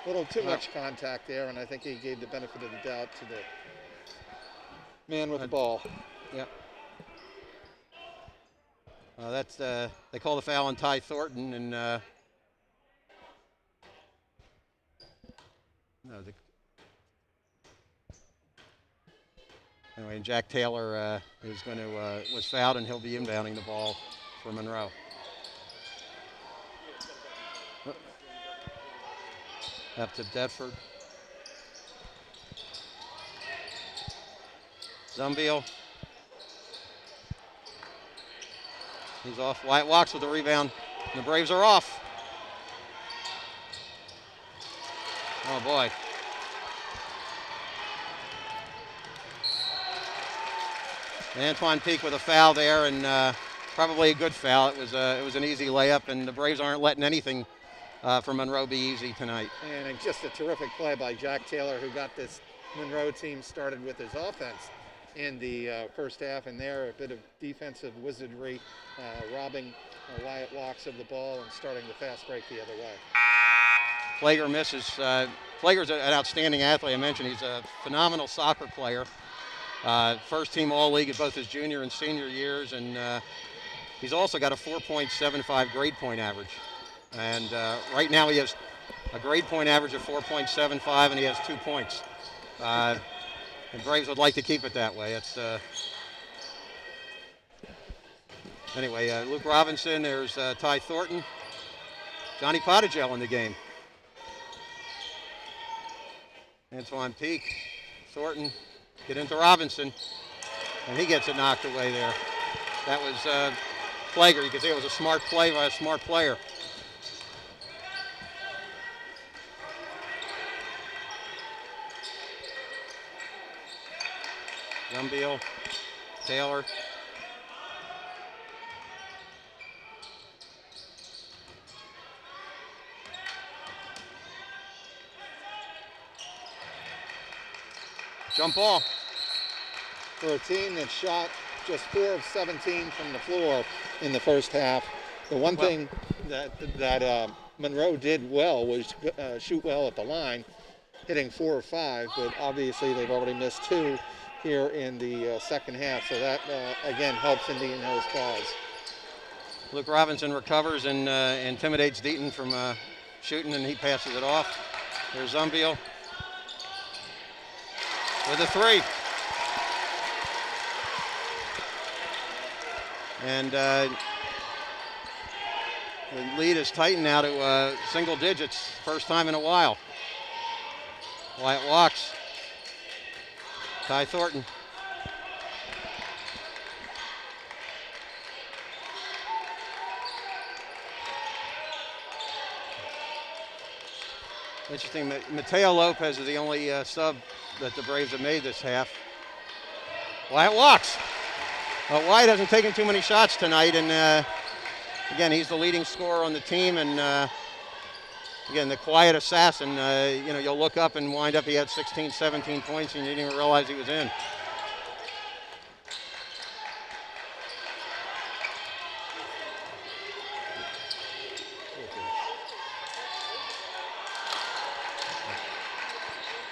A little too much contact there, and I think he gave the benefit of the doubt to the man with the ball. Yeah. That's they call the foul on Ty Thornton, and anyway, and Jack Taylor is going to was fouled, and he'll be inbounding the ball for Monroe. Up to Bedford. Zumbiel. He's off. Wyatt walks with the rebound. And the Braves are off. Oh boy. Antoine Peak with a foul there, and probably a good foul. It was an easy layup, and the Braves aren't letting anything for Monroe be easy tonight. And just a terrific play by Jack Taylor, who got this Monroe team started with his offense in the first half, and there a bit of defensive wizardry, robbing Wyatt Walks of the ball and starting the fast break the other way. Plager misses. Plager's an outstanding athlete. I mentioned he's a phenomenal soccer player. First team All-League at both his junior and senior years, and he's also got a 4.75 grade point average. And right now he has a grade point average of 4.75, and he has 2 points. And Braves would like to keep it that way. It's anyway, Luke Robinson, there's Ty Thornton, Johnny Pottigel in the game. Antoine Peak, Thornton, get into Robinson, and he gets it knocked away there. That was Plager. You can see it was a smart play by a smart player. Zumbiel, Taylor. Jump ball. For a team that shot just 4 of 17 from the floor in the first half, The one thing that Monroe did well was shoot well at the line, hitting 4 or 5, but obviously they've already missed 2 here in the second half, so that again helps Indian Hill's cause. Luke Robinson recovers and intimidates Deaton from shooting, and he passes it off. There's Zumbiel with a 3. And the lead is tightened now to single digits, first time in a while. Wyatt walks. Ty Thornton. Interesting, Mateo Lopez is the only sub that the Braves have made this half. Wyatt walks. Wyatt hasn't taken too many shots tonight, and again, he's the leading scorer on the team, and again, the quiet assassin. You know, you'll look up and wind up he had 16, 17 points, and you didn't even realize he was in.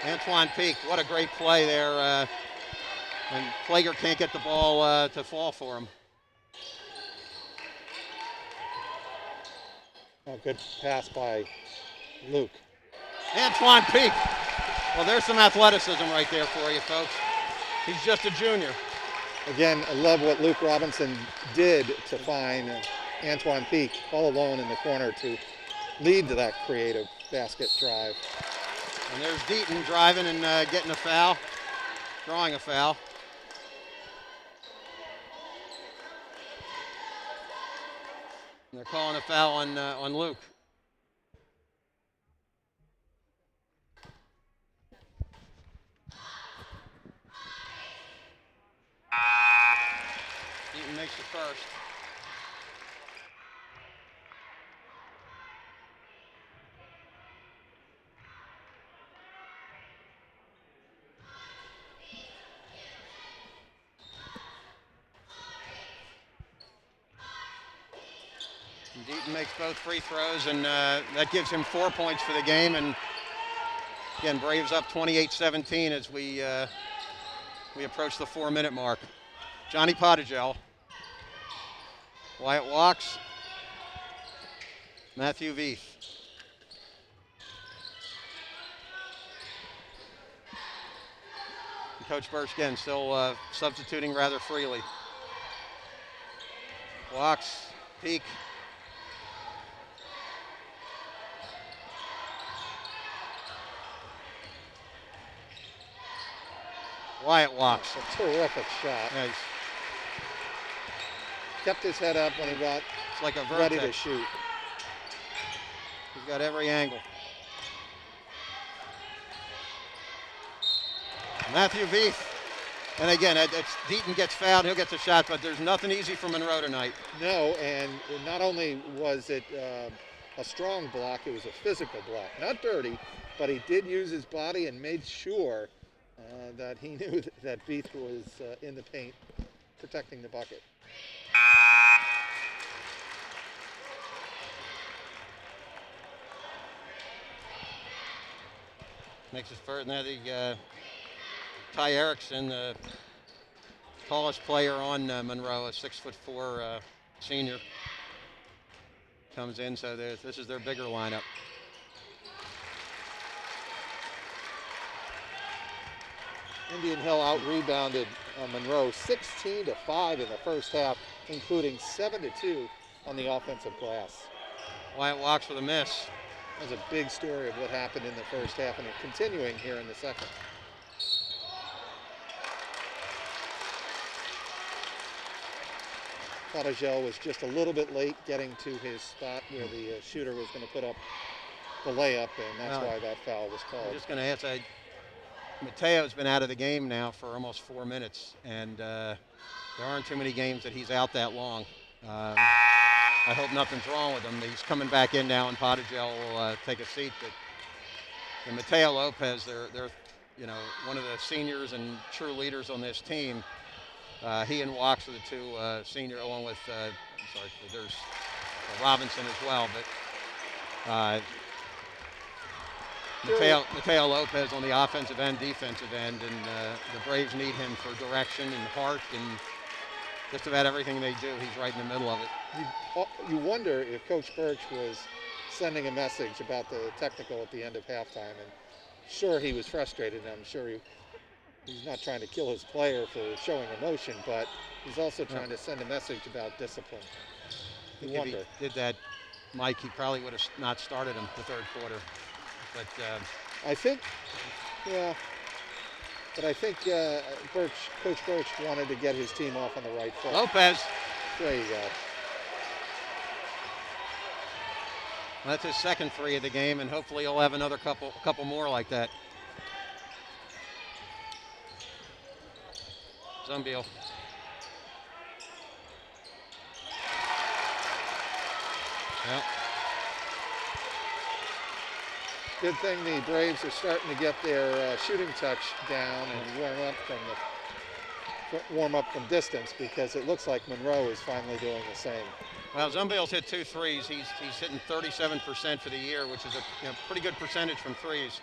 Antoine Peak, what a great play there. And Plager can't get the ball to fall for him. Oh, good pass by Luke. Antoine Peak. Well, there's some athleticism right there for you, folks. He's just a junior. Again, I love what Luke Robinson did to find Antoine Peak all alone in the corner to lead to that creative basket drive. And there's Deaton driving and getting a foul, drawing a foul. And they're calling a foul on Luke. Deaton makes the first. Deaton makes both free throws, and that gives him 4 points for the game. And again, Braves up 28-17 as we approach the 4-minute mark. Johnny Pottigel. Wyatt walks. Matthew Veith. And Coach Birch again still substituting rather freely. Walks. Peak. Wyatt walks. A terrific shot. Nice. Kept his head up when he got It's like a ready to shoot. He's got every angle. Matthew Veith. And again, Deaton gets fouled, he'll get the shot, but there's nothing easy for Monroe tonight. No, and not only was it a strong block, it was a physical block. Not dirty, but he did use his body and made sure that he knew that Veith was in the paint, protecting the bucket. Makes his first. Now the Ty Erickson, the tallest player on Monroe, a 6'4" senior, comes in. So this is their bigger lineup. Indian Hill out-rebounded Monroe 16-5 in the first half, including 7-2 on the offensive glass. Wyatt walks with a miss. That was a big story of what happened in the first half, and it's continuing here in the second. Pottigel was just a little bit late getting to his spot where the shooter was going to put up the layup, and that's why that foul was called. I'm just going to ask, Mateo's been out of the game now for almost 4 minutes, and there aren't too many games that he's out that long. I hope nothing's wrong with him. He's coming back in now, and Pottigel will take a seat. But Mateo Lopez, they're one of the seniors and true leaders on this team. He and Walks are the two senior, along with there's Robinson as well, but Mateo Lopez on the offensive end, defensive end, and the Braves need him for direction and heart and just about everything they do. He's right in the middle of it. You wonder if Coach Birch was sending a message about the technical at the end of halftime, and sure, he was frustrated, and I'm sure he's not trying to kill his player for showing emotion, but he's also trying to send a message about discipline. You wonder. If he did that, Mike, he probably would have not started him the third quarter. But I think, yeah. But I think Coach Birch wanted to get his team off on the right foot. Lopez. There you go. That's his second three of the game, and hopefully he'll have another couple more like that. Zumbiel. Yep. Good thing the Braves are starting to get their shooting touch down and warm up from distance, because it looks like Monroe is finally doing the same. Well, Zumbiel's hit 2 threes. He's hitting 37% for the year, which is a pretty good percentage from threes.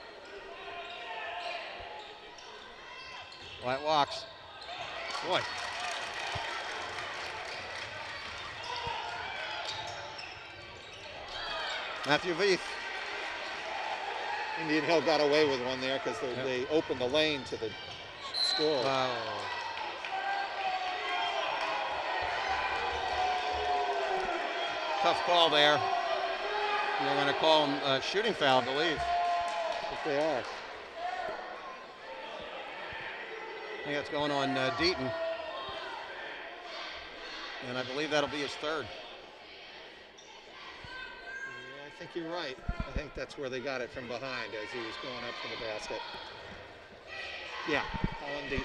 White walks. Boy. Matthew Veith. Indian Hill got away with one there because they opened the lane to the score. Tough call there. And they're going to call him a shooting foul, I believe. If they are. I think that's going on Deaton. And I believe that'll be his third. Yeah, I think you're right. I think that's where they got it from behind as he was going up for the basket. Yeah, Colin Deaton.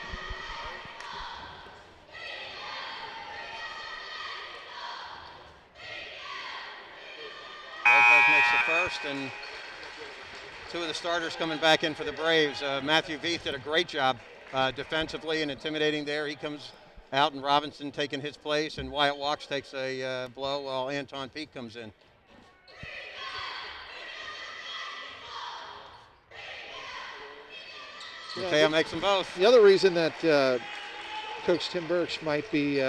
Lopez makes the first, and two of the starters coming back in for the Braves. Matthew Veith did a great job defensively and intimidating there. He comes out, and Robinson taking his place, and Wyatt Walks takes a blow while Anton Peak comes in. Mateo makes them both. The other reason that Coach Tim Birch might be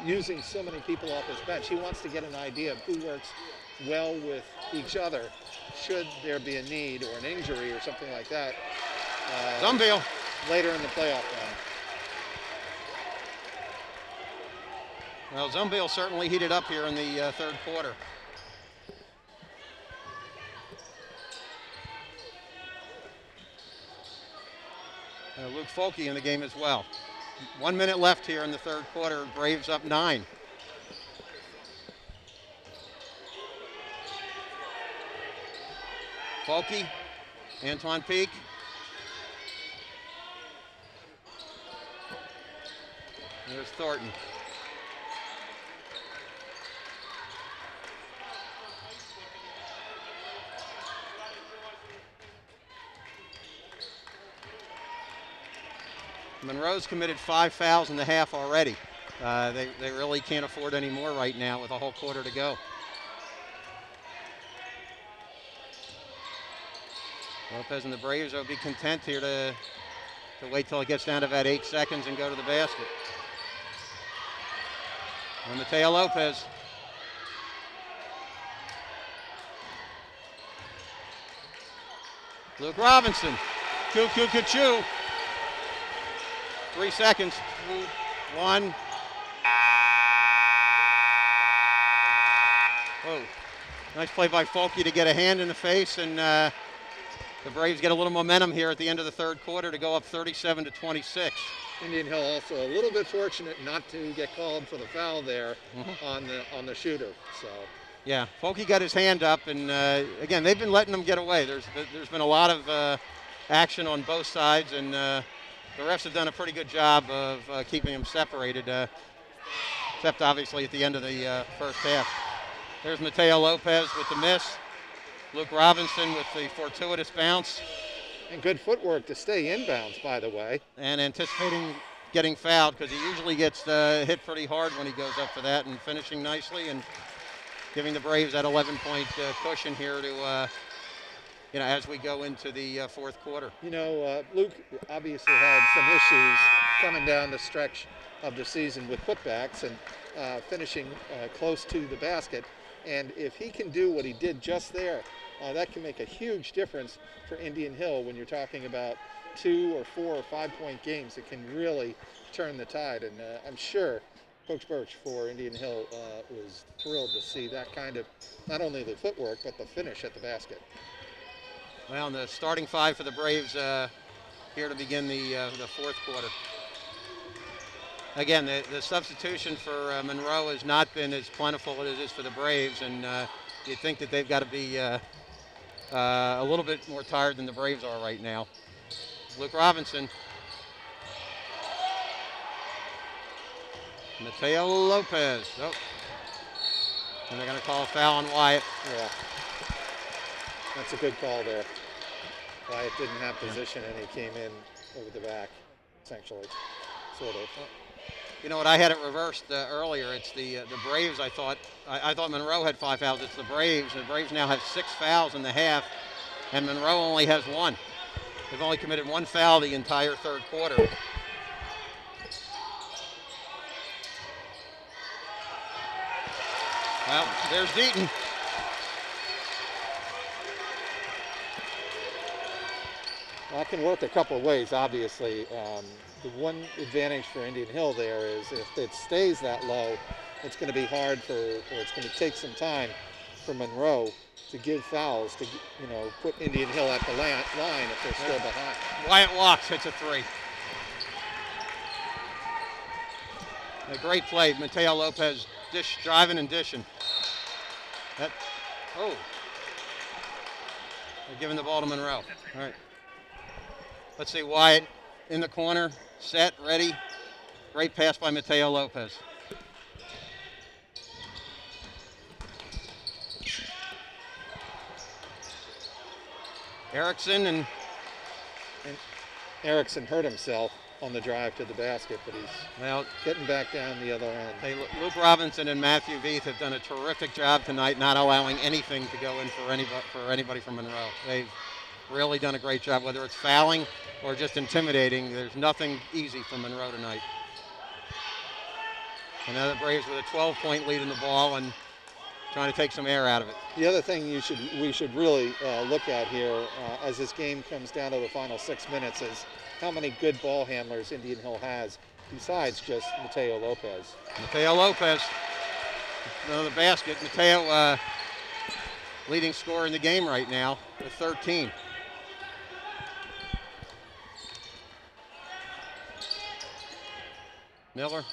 using so many people off his bench, he wants to get an idea of who works well with each other should there be a need or an injury or something like that. Zumbiel. Later in the playoff run. Well, Zumbiel certainly heated up here in the third quarter. Luke Folke in the game as well. 1 minute left here in the third quarter. Braves up 9. Folke, Antoine Peak. There's Thornton. Monroe's committed 5 fouls in the half already. They really can't afford any more right now with a whole quarter to go. Lopez and the Braves will be content here to wait till it gets down to about 8 seconds and go to the basket. And Mateo Lopez. Luke Robinson. Choo. 3 seconds. 2, 1. Whoa. Nice play by Folke to get a hand in the face, and the Braves get a little momentum here at the end of the third quarter to go up 37-26. Indian Hill also a little bit fortunate not to get called for the foul there on the shooter. So. Yeah, Folke got his hand up, and again, they've been letting them get away. There's been a lot of action on both sides, and the refs have done a pretty good job of keeping them separated, except obviously at the end of the first half. There's Mateo Lopez with the miss. Luke Robinson with the fortuitous bounce. And good footwork to stay inbounds, by the way. And anticipating getting fouled, because he usually gets hit pretty hard when he goes up for that, and finishing nicely. And giving the Braves that 11-point cushion here to, as we go into the fourth quarter. Luke obviously had some issues coming down the stretch of the season with putbacks and finishing close to the basket. And if he can do what he did just there, that can make a huge difference for Indian Hill when you're talking about 2 or 4 or 5 point games. It can really turn the tide. And I'm sure Coach Birch for Indian Hill was thrilled to see that kind of, not only the footwork, but the finish at the basket. Well, and the starting five for the Braves here to begin the fourth quarter. Again, the substitution for Monroe has not been as plentiful as it is for the Braves, and you'd think that they've got to be a little bit more tired than the Braves are right now. Luke Robinson. Mateo Lopez. Oh. And they're going to call a foul on Wyatt. Yeah. That's a good call there. Wyatt didn't have position and he came in over the back, essentially, sort of. You know what? I had it reversed earlier. It's the Braves. I thought Monroe had 5 fouls. It's the Braves. The Braves now have 6 fouls in the half, and Monroe only has 1. They've only committed 1 foul the entire third quarter. Well, there's Deaton. That can work a couple of ways, obviously. The one advantage for Indian Hill there is if it stays that low, it's going to be hard it's going to take some time for Monroe to give fouls to, put Indian Hill at the line if they're still behind. Wyatt walks, hits a 3. A great play. Mateo Lopez driving and dishing. They're giving the ball to Monroe. All right. Let's see, Wyatt in the corner, set, ready. Great pass by Mateo Lopez. Erickson Erickson hurt himself on the drive to the basket, but he's getting back down the other end. Hey, Luke Robinson and Matthew Veith have done a terrific job tonight, not allowing anything to go in for anybody from Monroe. They've really done a great job, whether it's fouling or just intimidating. There's nothing easy for Monroe tonight. And now the Braves with a 12-point lead in the ball and trying to take some air out of it. The other thing we should really look at here as this game comes down to the final 6 minutes is how many good ball handlers Indian Hill has besides just Mateo Lopez. Mateo Lopez, another basket. Mateo leading scorer in the game right now with 13. Miller.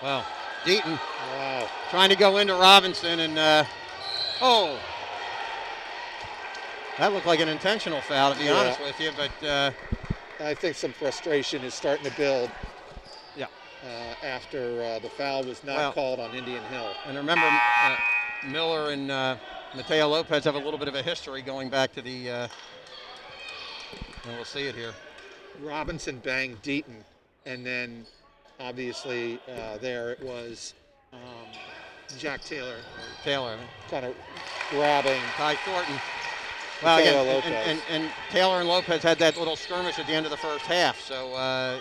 Well, Deaton. Wow. Trying to go into Robinson and, that looked like an intentional foul, to be honest with you, but. I think some frustration is starting to build. Yeah. After the foul was not called on Indian Hill. And remember, Miller and Mateo Lopez have a little bit of a history going back to the, and we'll see it here. Robinson banged Deaton, and then obviously there it was Jack Taylor. Kind of grabbing Ty Thornton. Well, again, and Taylor and Lopez had that little skirmish at the end of the first half, so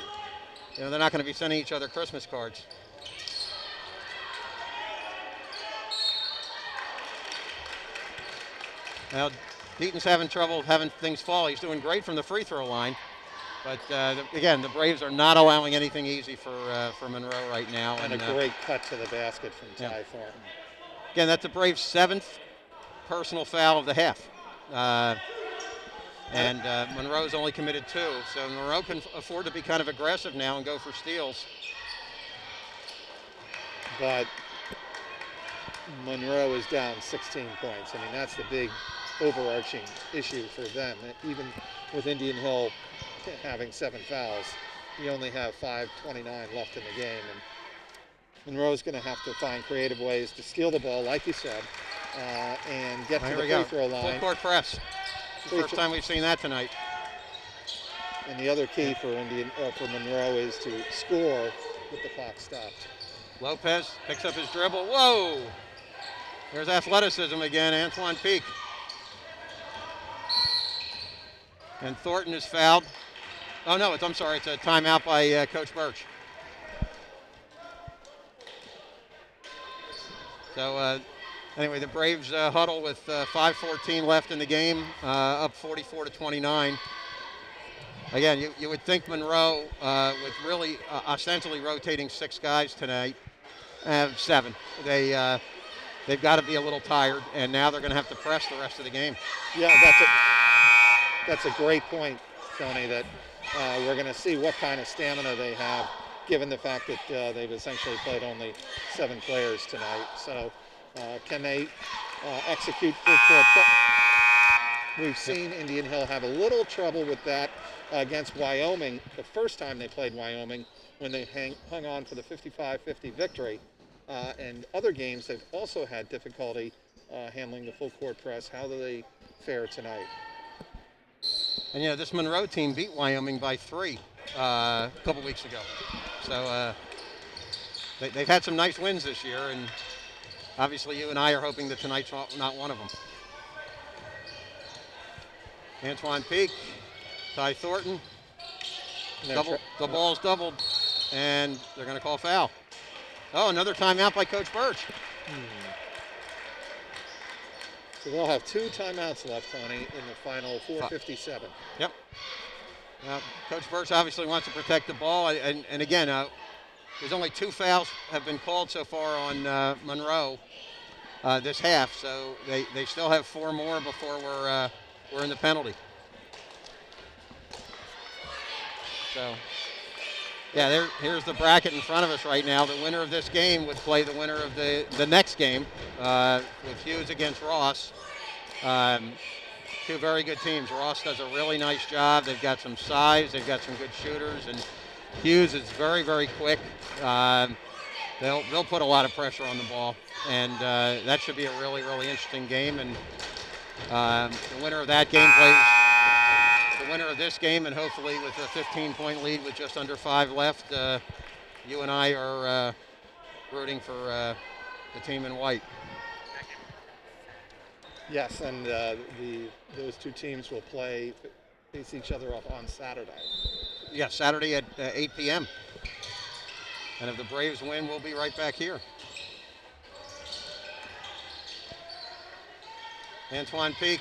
they're not going to be sending each other Christmas cards. Now, Deaton's having trouble having things fall. He's doing great from the free throw line, but again, the Braves are not allowing anything easy for Monroe right now. And a great cut to the basket from Ty Thornton. Again, that's the Braves' 7th personal foul of the half. And Monroe's only committed 2, so Monroe can afford to be kind of aggressive now and go for steals. But Monroe is down 16 points. I mean, that's the big overarching issue for them. Even with Indian Hill having 7 fouls, you only have 5:29 left in the game. And Monroe's going to have to find creative ways to steal the ball, like you said, and get to the free throw line. Full court press. First time we've seen that tonight. And the other key for Monroe is to score with the clock stopped. Lopez picks up his dribble. Whoa! There's athleticism again, Antoine Peak. And Thornton is fouled. Oh no, I'm sorry, it's a timeout by Coach Birch. So anyway, the Braves huddle with 5:14 left in the game, up 44-29. Again, you would think Monroe, with really ostensibly rotating 6 guys tonight, 7. They've got to be a little tired, and now they're going to have to press the rest of the game. Yeah, that's a great point, Tony, that we're going to see what kind of stamina they have, given the fact that they've essentially played only 7 players tonight. So can they execute full court? We've seen Indian Hill have a little trouble with that against Wyoming the first time they played Wyoming, when they hung on for the 55-50 victory. And other games, they've also had difficulty handling the full court press. How do they fare tonight? And this Monroe team beat Wyoming by 3 a couple weeks ago. So they've had some nice wins this year, and obviously you and I are hoping that tonight's not one of them. Antoine Peak, Ty Thornton, the ball's doubled, and they're going to call foul. Oh, another timeout by Coach Birch. So they'll have 2 timeouts left, Tony, in the final 4:57. Yep. Coach Birch obviously wants to protect the ball, and again, there's only 2 fouls have been called so far on Monroe this half, so they still have 4 more before we're in the penalty. So, yeah, here's the bracket in front of us right now. The winner of this game would play the winner of the next game with Hughes against Ross. 2 very good teams. Ross does a really nice job. They've got some size. They've got some good shooters. And Hughes is very, very quick. They'll put a lot of pressure on the ball. And that should be a really, really interesting game. And the winner of that game plays the winner of this game, and hopefully with a 15-point lead with just under 5 left, you and I are rooting for the team in white. Yes, and those 2 teams will face each other up on Saturday. Yeah, Saturday at 8 p.m. And if the Braves win, we'll be right back here. Antoine Peak.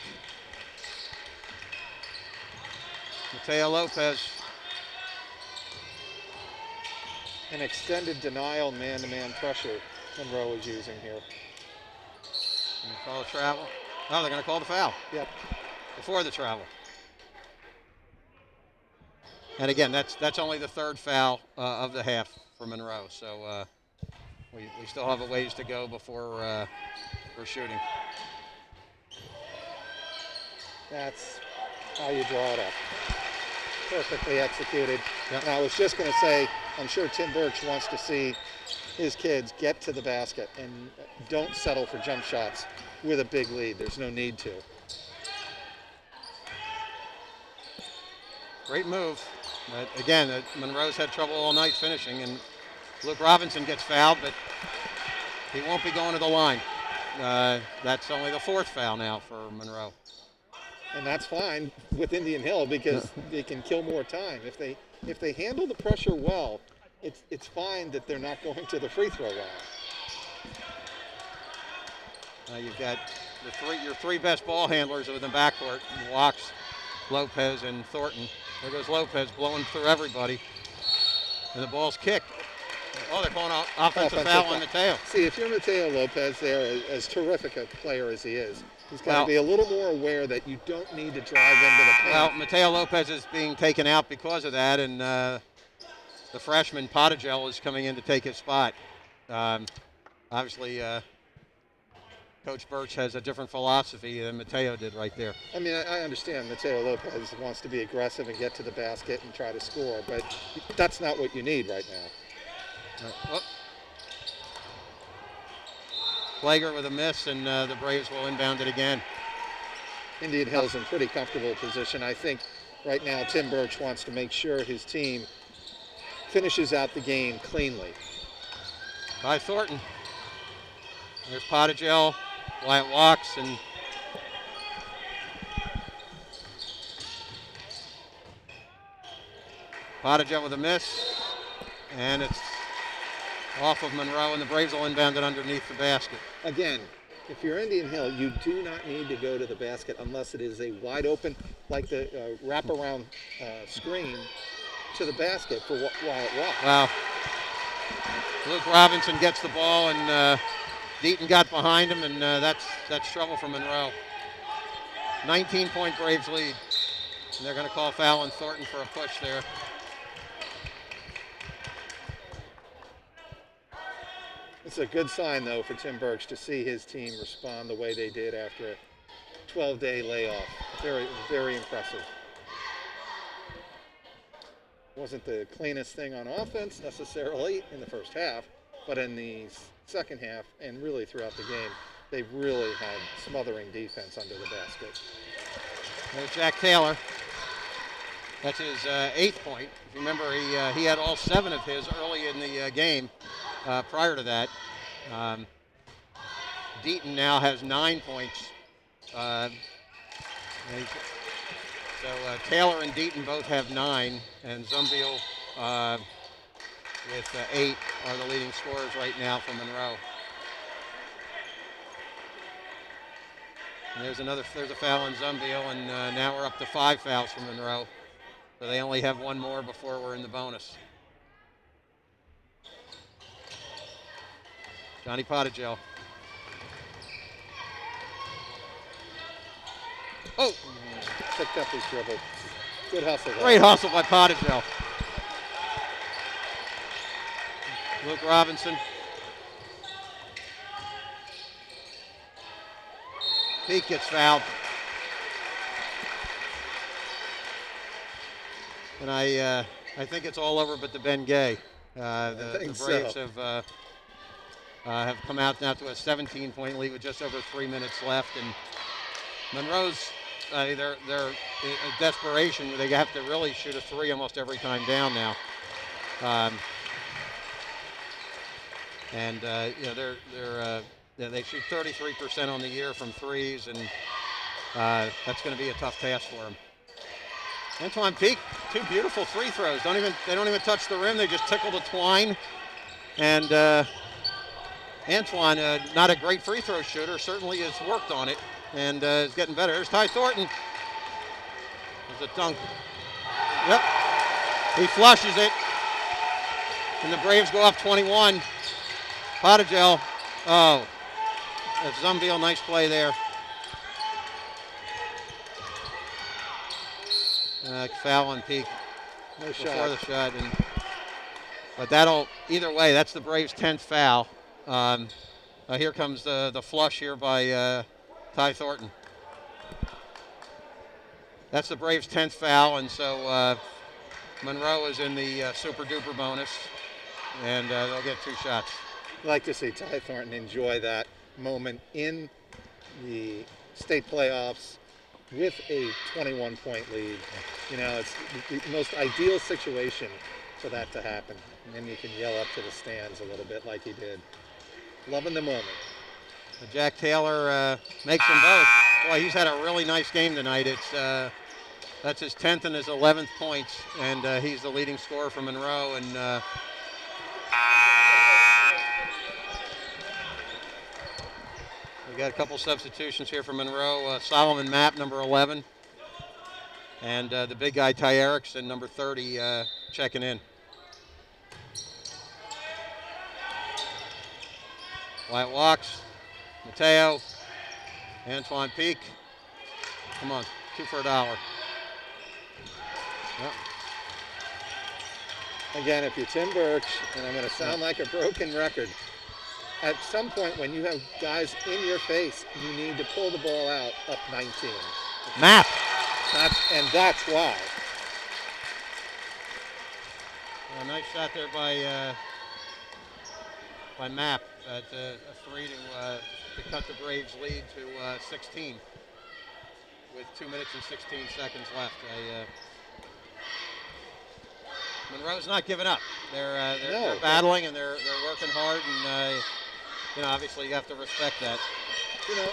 Mateo Lopez. An extended denial man-to-man pressure Monroe is using here. Call a travel. Oh, they're going to call the foul. Yep. Before the travel. And again, that's only the 3rd foul of the half for Monroe. So we still have a ways to go before we're shooting. That's how you draw it up. Perfectly executed. Yep. And I was just going to say, I'm sure Tim Birch wants to see his kids get to the basket and don't settle for jump shots with a big lead. There's no need to. Great move. But again, Monroe's had trouble all night finishing, and Luke Robinson gets fouled, but he won't be going to the line. That's only the 4th foul now for Monroe. And that's fine with Indian Hill because they can kill more time. If they handle the pressure well, it's fine that they're not going to the free throw line. You've got your 3 best ball handlers in the backcourt: Walks, Lopez, and Thornton. There goes Lopez blowing through everybody, and the ball's kicked. Oh, they're calling offensive foul on Mateo. See, if you're Mateo Lopez there, as terrific a player as he is, he's got to be a little more aware that you don't need to drive into the paint. Well, Mateo Lopez is being taken out because of that, and the freshman Potagel is coming in to take his spot. Obviously, Coach Birch has a different philosophy than Mateo did right there. I mean, I understand Mateo Lopez wants to be aggressive and get to the basket and try to score, but that's not what you need right now. Plager with a miss, and the Braves will inbound it again. Indian Hill's in pretty comfortable position. I think right now Tim Birch wants to make sure his team finishes out the game cleanly. by Thornton. There's Pottigel, Wyatt walks, and Pottigel with a miss, and it's off of Monroe, and the Braves will inbound it underneath the basket. Again, if you're Indian Hill, you do not need to go to the basket unless it is a wide open, like the wraparound screen to the basket for Wyatt walks. Wow. Luke Robinson gets the ball, and Deaton got behind him, and that's trouble for Monroe. 19-point Braves lead. And they're going to call foul on Thornton for a push there. It's a good sign, though, for Tim Birch to see his team respond the way they did after a 12-day layoff. Very, very impressive. Wasn't the cleanest thing on offense necessarily in the first half, but in the second half and really throughout the game, they really had smothering defense under the basket. There's Jack Taylor. That's his 8th point. If you remember, he had all 7 of his early in the game. Prior to that, Deaton now has 9 points. So Taylor and Deaton both have 9, and Zumbiel with 8 are the leading scorers right now for Monroe. And there's a foul on Zumbiel, and now we're up to 5 fouls for Monroe. So they only have 1 more before we're in the bonus. Johnny Pottigel. Oh! Picked up his dribble. Good hustle. Great hustle by Pottigel. Luke Robinson. Peak gets fouled. And I think it's all over but the Ben Gay. The Braves have come out now to a 17-point lead with just over 3 minutes left, and Monroe's they're in desperation. They have to really shoot a 3 almost every time down now, and they shoot 33% on the year from threes, and that's going to be a tough task for them. Antoine Peak, 2 beautiful free throws. They don't even touch the rim. They just tickle the twine, and Antoine, not a great free throw shooter, certainly has worked on it and is getting better. There's Ty Thornton. There's a dunk. Yep. He flushes it. And the Braves go up 21. Pottigel. Oh. That's Zumbiel. Nice play there. Foul on Peak. No shot. Before the shot. But either way, that's the Braves' 10th foul. Here comes the flush here by Ty Thornton. That's the Braves' 10th foul, and so Monroe is in the super-duper bonus, and they'll get 2 shots. I'd like to see Ty Thornton enjoy that moment in the state playoffs with a 21-point lead. You know, it's the most ideal situation for that to happen. And then you can yell up to the stands a little bit like he did. Loving the moment. Jack Taylor makes them both. Boy, he's had a really nice game tonight. That's his 10th and his 11th points, and he's the leading scorer for Monroe. And we got a couple substitutions here for Monroe. Solomon Mapp, number 11, and the big guy Ty Erickson, number 30, checking in. Wyatt walks. Mateo, Antoine Peak. Come on, 2 for $1. Yep. Again, if you're Tim Birch, and I'm going to sound like a broken record, at some point when you have guys in your face, you need to pull the ball out up 19. Mapp. That's why. A nice shot there by Mapp at a 3 to cut the Braves' lead to 16 with 2 minutes and 16 seconds left. Monroe's not giving up. They're battling and they're working hard, and obviously you have to respect that.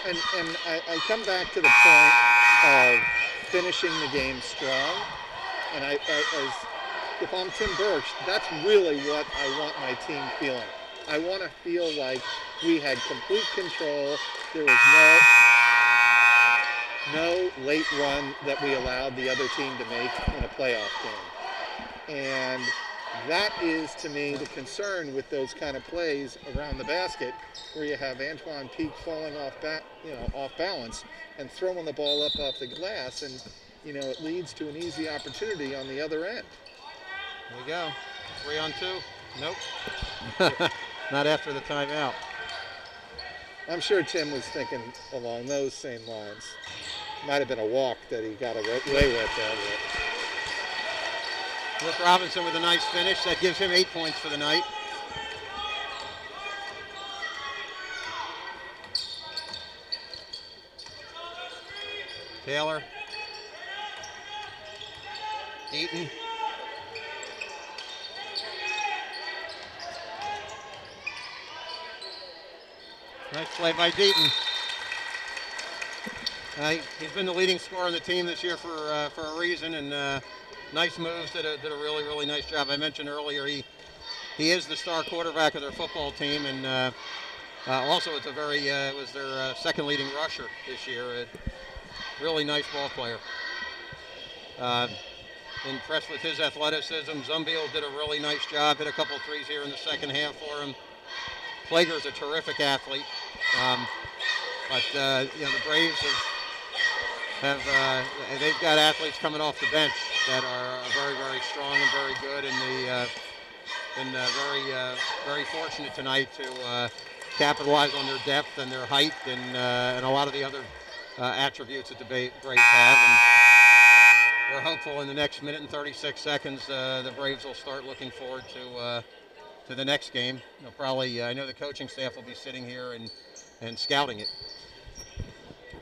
And I come back to the point of finishing the game strong, and if I'm Tim Birch, that's really what I want my team feeling. I want to feel like we had complete control. There was no late run that we allowed the other team to make in a playoff game. And that is, to me, the concern with those kind of plays around the basket, where you have Antoine Peak falling off balance and throwing the ball up off the glass, and it leads to an easy opportunity on the other end. There we go. 3-on-2. Nope. Not after the timeout. I'm sure Tim was thinking along those same lines. Might have been a walk that he got away with that. Luke Robinson with a nice finish. That gives him 8 points for the night. Taylor. Eaton. Nice play by Deaton. He's been the leading scorer on the team this year for a reason, and nice moves. Did a really, really nice job. I mentioned earlier he is the star quarterback of their football team, and also it was their second leading rusher this year. A really nice ball player. Impressed with his athleticism. Zumbiel did a really nice job. Hit a couple threes here in the second half for him. Plager's a terrific athlete, but the Braves they've got athletes coming off the bench that are very, very strong and very good, and been very fortunate tonight to capitalize on their depth and their height and a lot of the other attributes that the Braves have. And we're hopeful in the next minute and 36 seconds the Braves will start looking forward to the next game. Probably, I know the coaching staff will be sitting here and scouting it.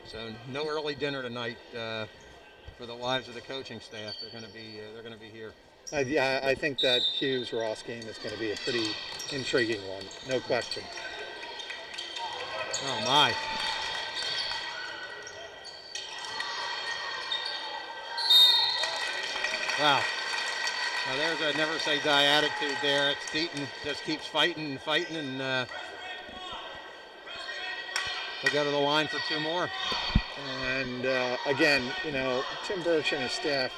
So no early dinner tonight for the wives of the coaching staff. They're going to be here. I think that Hughes-Ross game is going to be a pretty intriguing one, no question. Oh my! Wow. Now there's a never say die attitude there. It's Deaton just keeps fighting and fighting, and they'll go to the line for two more. And again, Tim Birch and his staff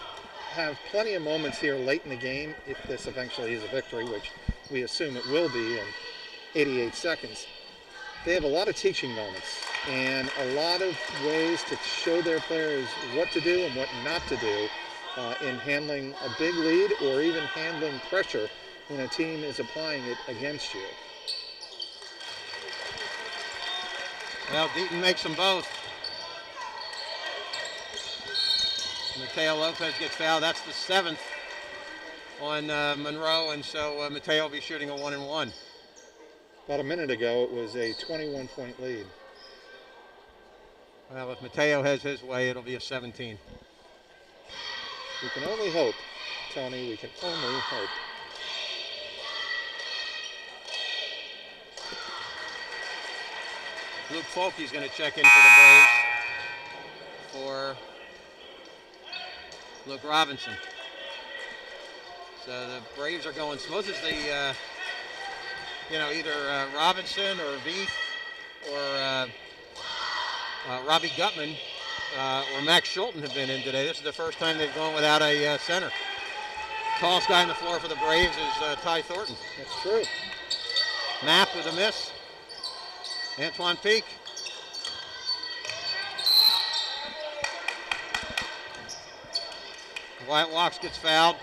have plenty of moments here late in the game, if this eventually is a victory, which we assume it will be in 88 seconds. They have a lot of teaching moments and a lot of ways to show their players what to do and what not to do in handling a big lead or even handling pressure when a team is applying it against you. Well, Deaton makes them both. Mateo Lopez gets fouled. That's the 7th on Monroe, and so Mateo will be shooting a 1-and-1. About a minute ago, it was a 21-point lead. Well, if Mateo has his way, it'll be a 17. We can only hope, Tony. We can only hope. Luke Folke's going to check in for the Braves for Luke Robinson. So the Braves are going. Suppose it's the, either Robinson or Veith or Robbie Gutman or Max Schulten have been in today. This is the first time they've gone without a center. Tallest guy on the floor for the Braves is Ty Thornton. That's true. Mapp with a miss. Antoine Peak. Wyatt Walks gets fouled.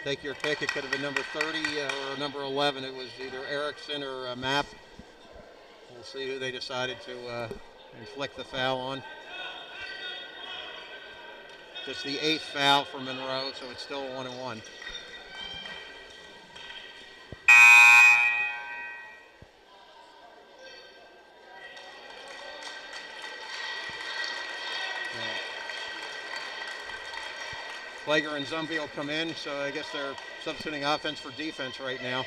Take your pick. It could have been number 30 or number 11. It was either Erickson or Mapp. We'll see who they decided to inflict the foul on. Just the 8th foul for Monroe, so it's still a 1-and-1. Plager and Zumbiel come in, so I guess they're substituting offense for defense right now.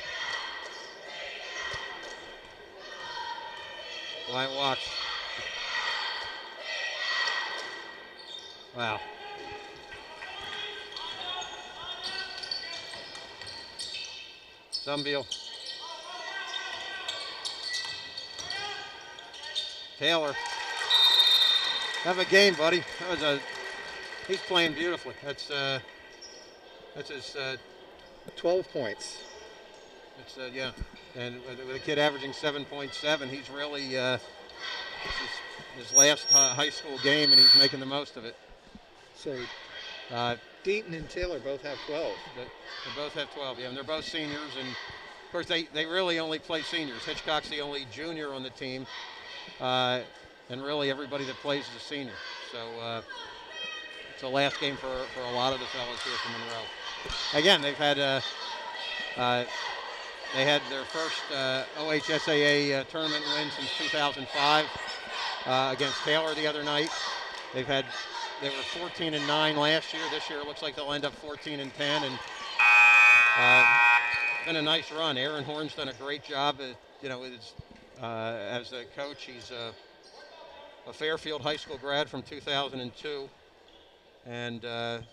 Wyatt walks. Wow. Zumbiel. Taylor. Have a game, buddy. He's playing beautifully. That's his 12 points. Yeah. And with a kid averaging 7.7, he's really this is his last high school game, and he's making the most of it. So Deaton and Taylor both have 12. They both have 12, yeah, and they're both seniors. And of course, they really only play seniors. Hitchcock's the only junior on the team, and really everybody that plays is a senior. So it's the last game for a lot of the fellows here from Monroe. Again, they had their first OHSAA tournament win since 2005 against Taylor the other night. They were 14-9 last year. This year it looks like they'll end up 14-10, and it's been a nice run. Aaron Horn's done a great job. As a coach, he's a Fairfield High School grad from 2002, and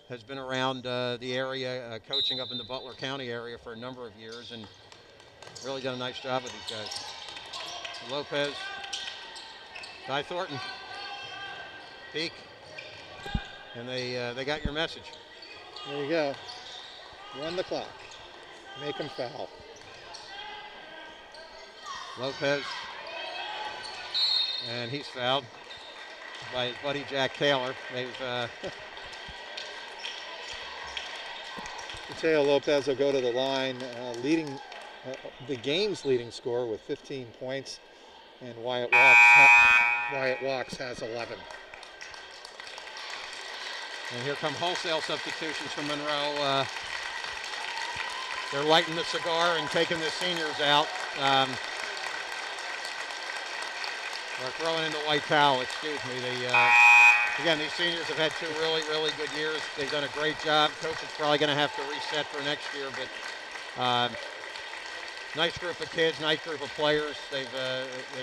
has been around the area, coaching up in the Butler County area for a number of years, and really done a nice job with these guys. Lopez, Ty Thornton, Peak, and they got your message. There you go. Run the clock. Make them foul. Lopez, and he's fouled by his buddy Jack Taylor. Mateo Lopez will go to the line, leading the game's leading scorer with 15 points, and Wyatt Walks has 11. And here come wholesale substitutions from Monroe. They're lighting the cigar and taking the seniors out. Or throwing in the white towel, excuse me. Again, these seniors have had 2 really, really good years. They've done a great job. Coach is probably going to have to reset for next year, but nice group of kids, nice group of players. They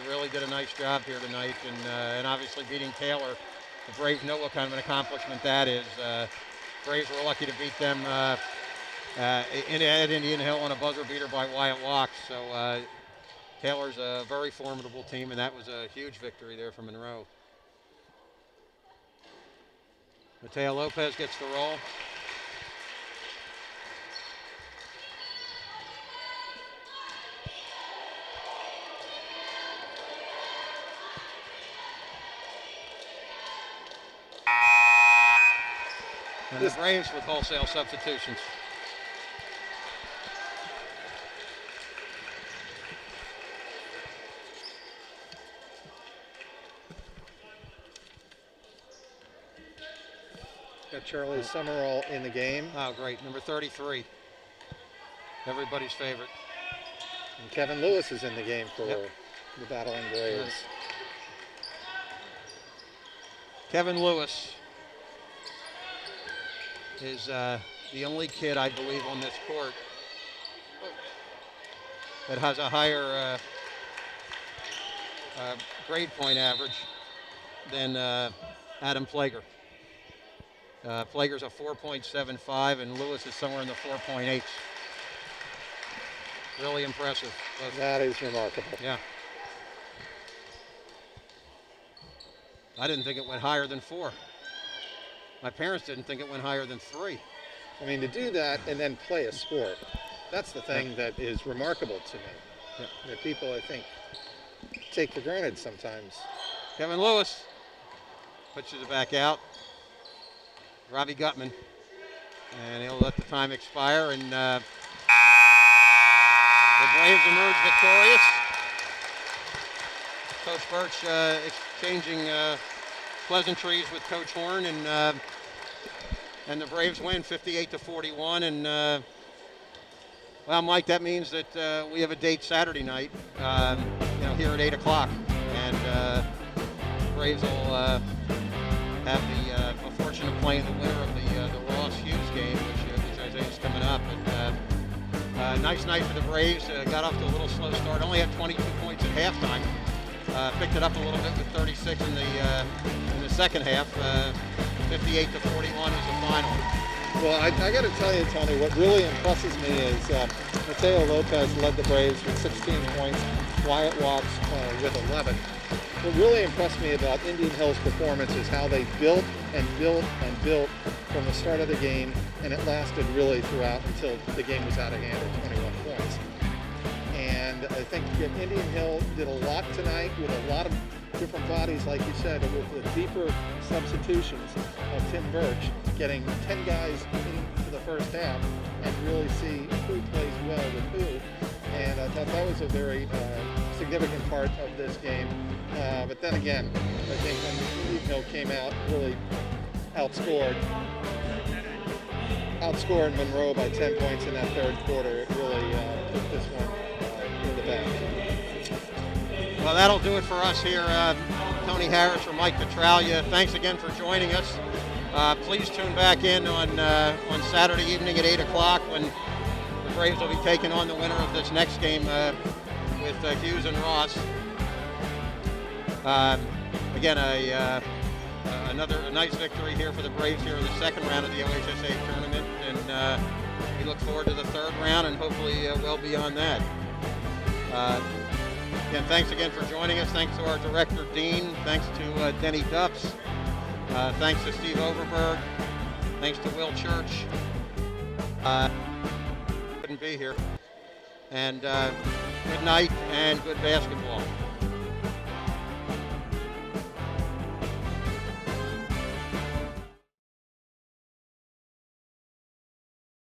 really did a nice job here tonight, and obviously beating Taylor. The Braves know what kind of an accomplishment that is. Braves were lucky to beat them at Indian Hill on a buzzer beater by Wyatt Walks. So Taylor's a very formidable team, and that was a huge victory there for Monroe. Mateo Lopez gets the roll. And the Braves with wholesale substitutions. Got Charlie Summerall in the game. Oh, great. Number 33. Everybody's favorite. And Kevin Lewis is in the game for the Battling Braves. Yes. Kevin Lewis is the only kid, I believe, on this court that has a higher grade point average than Adam Plager. Plager's a 4.75, and Lewis is somewhere in the 4.8s. Really impressive. That is remarkable. Yeah. I didn't think it went higher than 4. My parents didn't think it went higher than 3. I mean, to do that and then play a sport, that's the thing that is remarkable to me. Yeah. That people, I think, take for granted sometimes. Kevin Lewis pitches it back out. Robbie Gutman, and he'll let the time expire, and the Braves emerge victorious. Coach Birch exchanging pleasantries with Coach Horn, and the Braves win 58-41. And well, Mike, that means that we have a date Saturday night, here at 8 o'clock, and the Braves will have the fortune of playing the winner of the Ross Hughes game, which I think is coming up. But nice night for the Braves. Got off to a little slow start. Only had 22 points at halftime. Picked it up a little bit with 36 in the second half. 58-41 is the final. Well, I got to tell you, Tony, what really impresses me is Mateo Lopez led the Braves with 16 points, Wyatt Watts with 11. What really impressed me about Indian Hill's performance is how they built and built and built from the start of the game, and it lasted really throughout until the game was out of hand at 21 points. And I think Indian Hill did a lot tonight with a lot of different bodies, like you said, with the deeper substitutions of Tim Birch, getting 10 guys into the first half and really see who plays well with who. And I thought that was a very significant part of this game. But then again, I think when Indian Hill came out, really outscored Monroe by 10 points in that third quarter. It really put this one in the bag. Well, that'll do it for us here. Tony Harris or Mike Petralia, thanks again for joining us. Please tune back in on Saturday evening at 8 o'clock when the Braves will be taking on the winner of this next game with Hughes and Ross. Again, a nice victory here for the Braves here in the second round of the OHSA tournament, and we look forward to the third round and hopefully well beyond that. Again, thanks again for joining us. Thanks to our director, Dean. Thanks to Denny Duffs. Thanks to Steve Overberg. Thanks to Will Church. Couldn't be here. And good night and good basketball.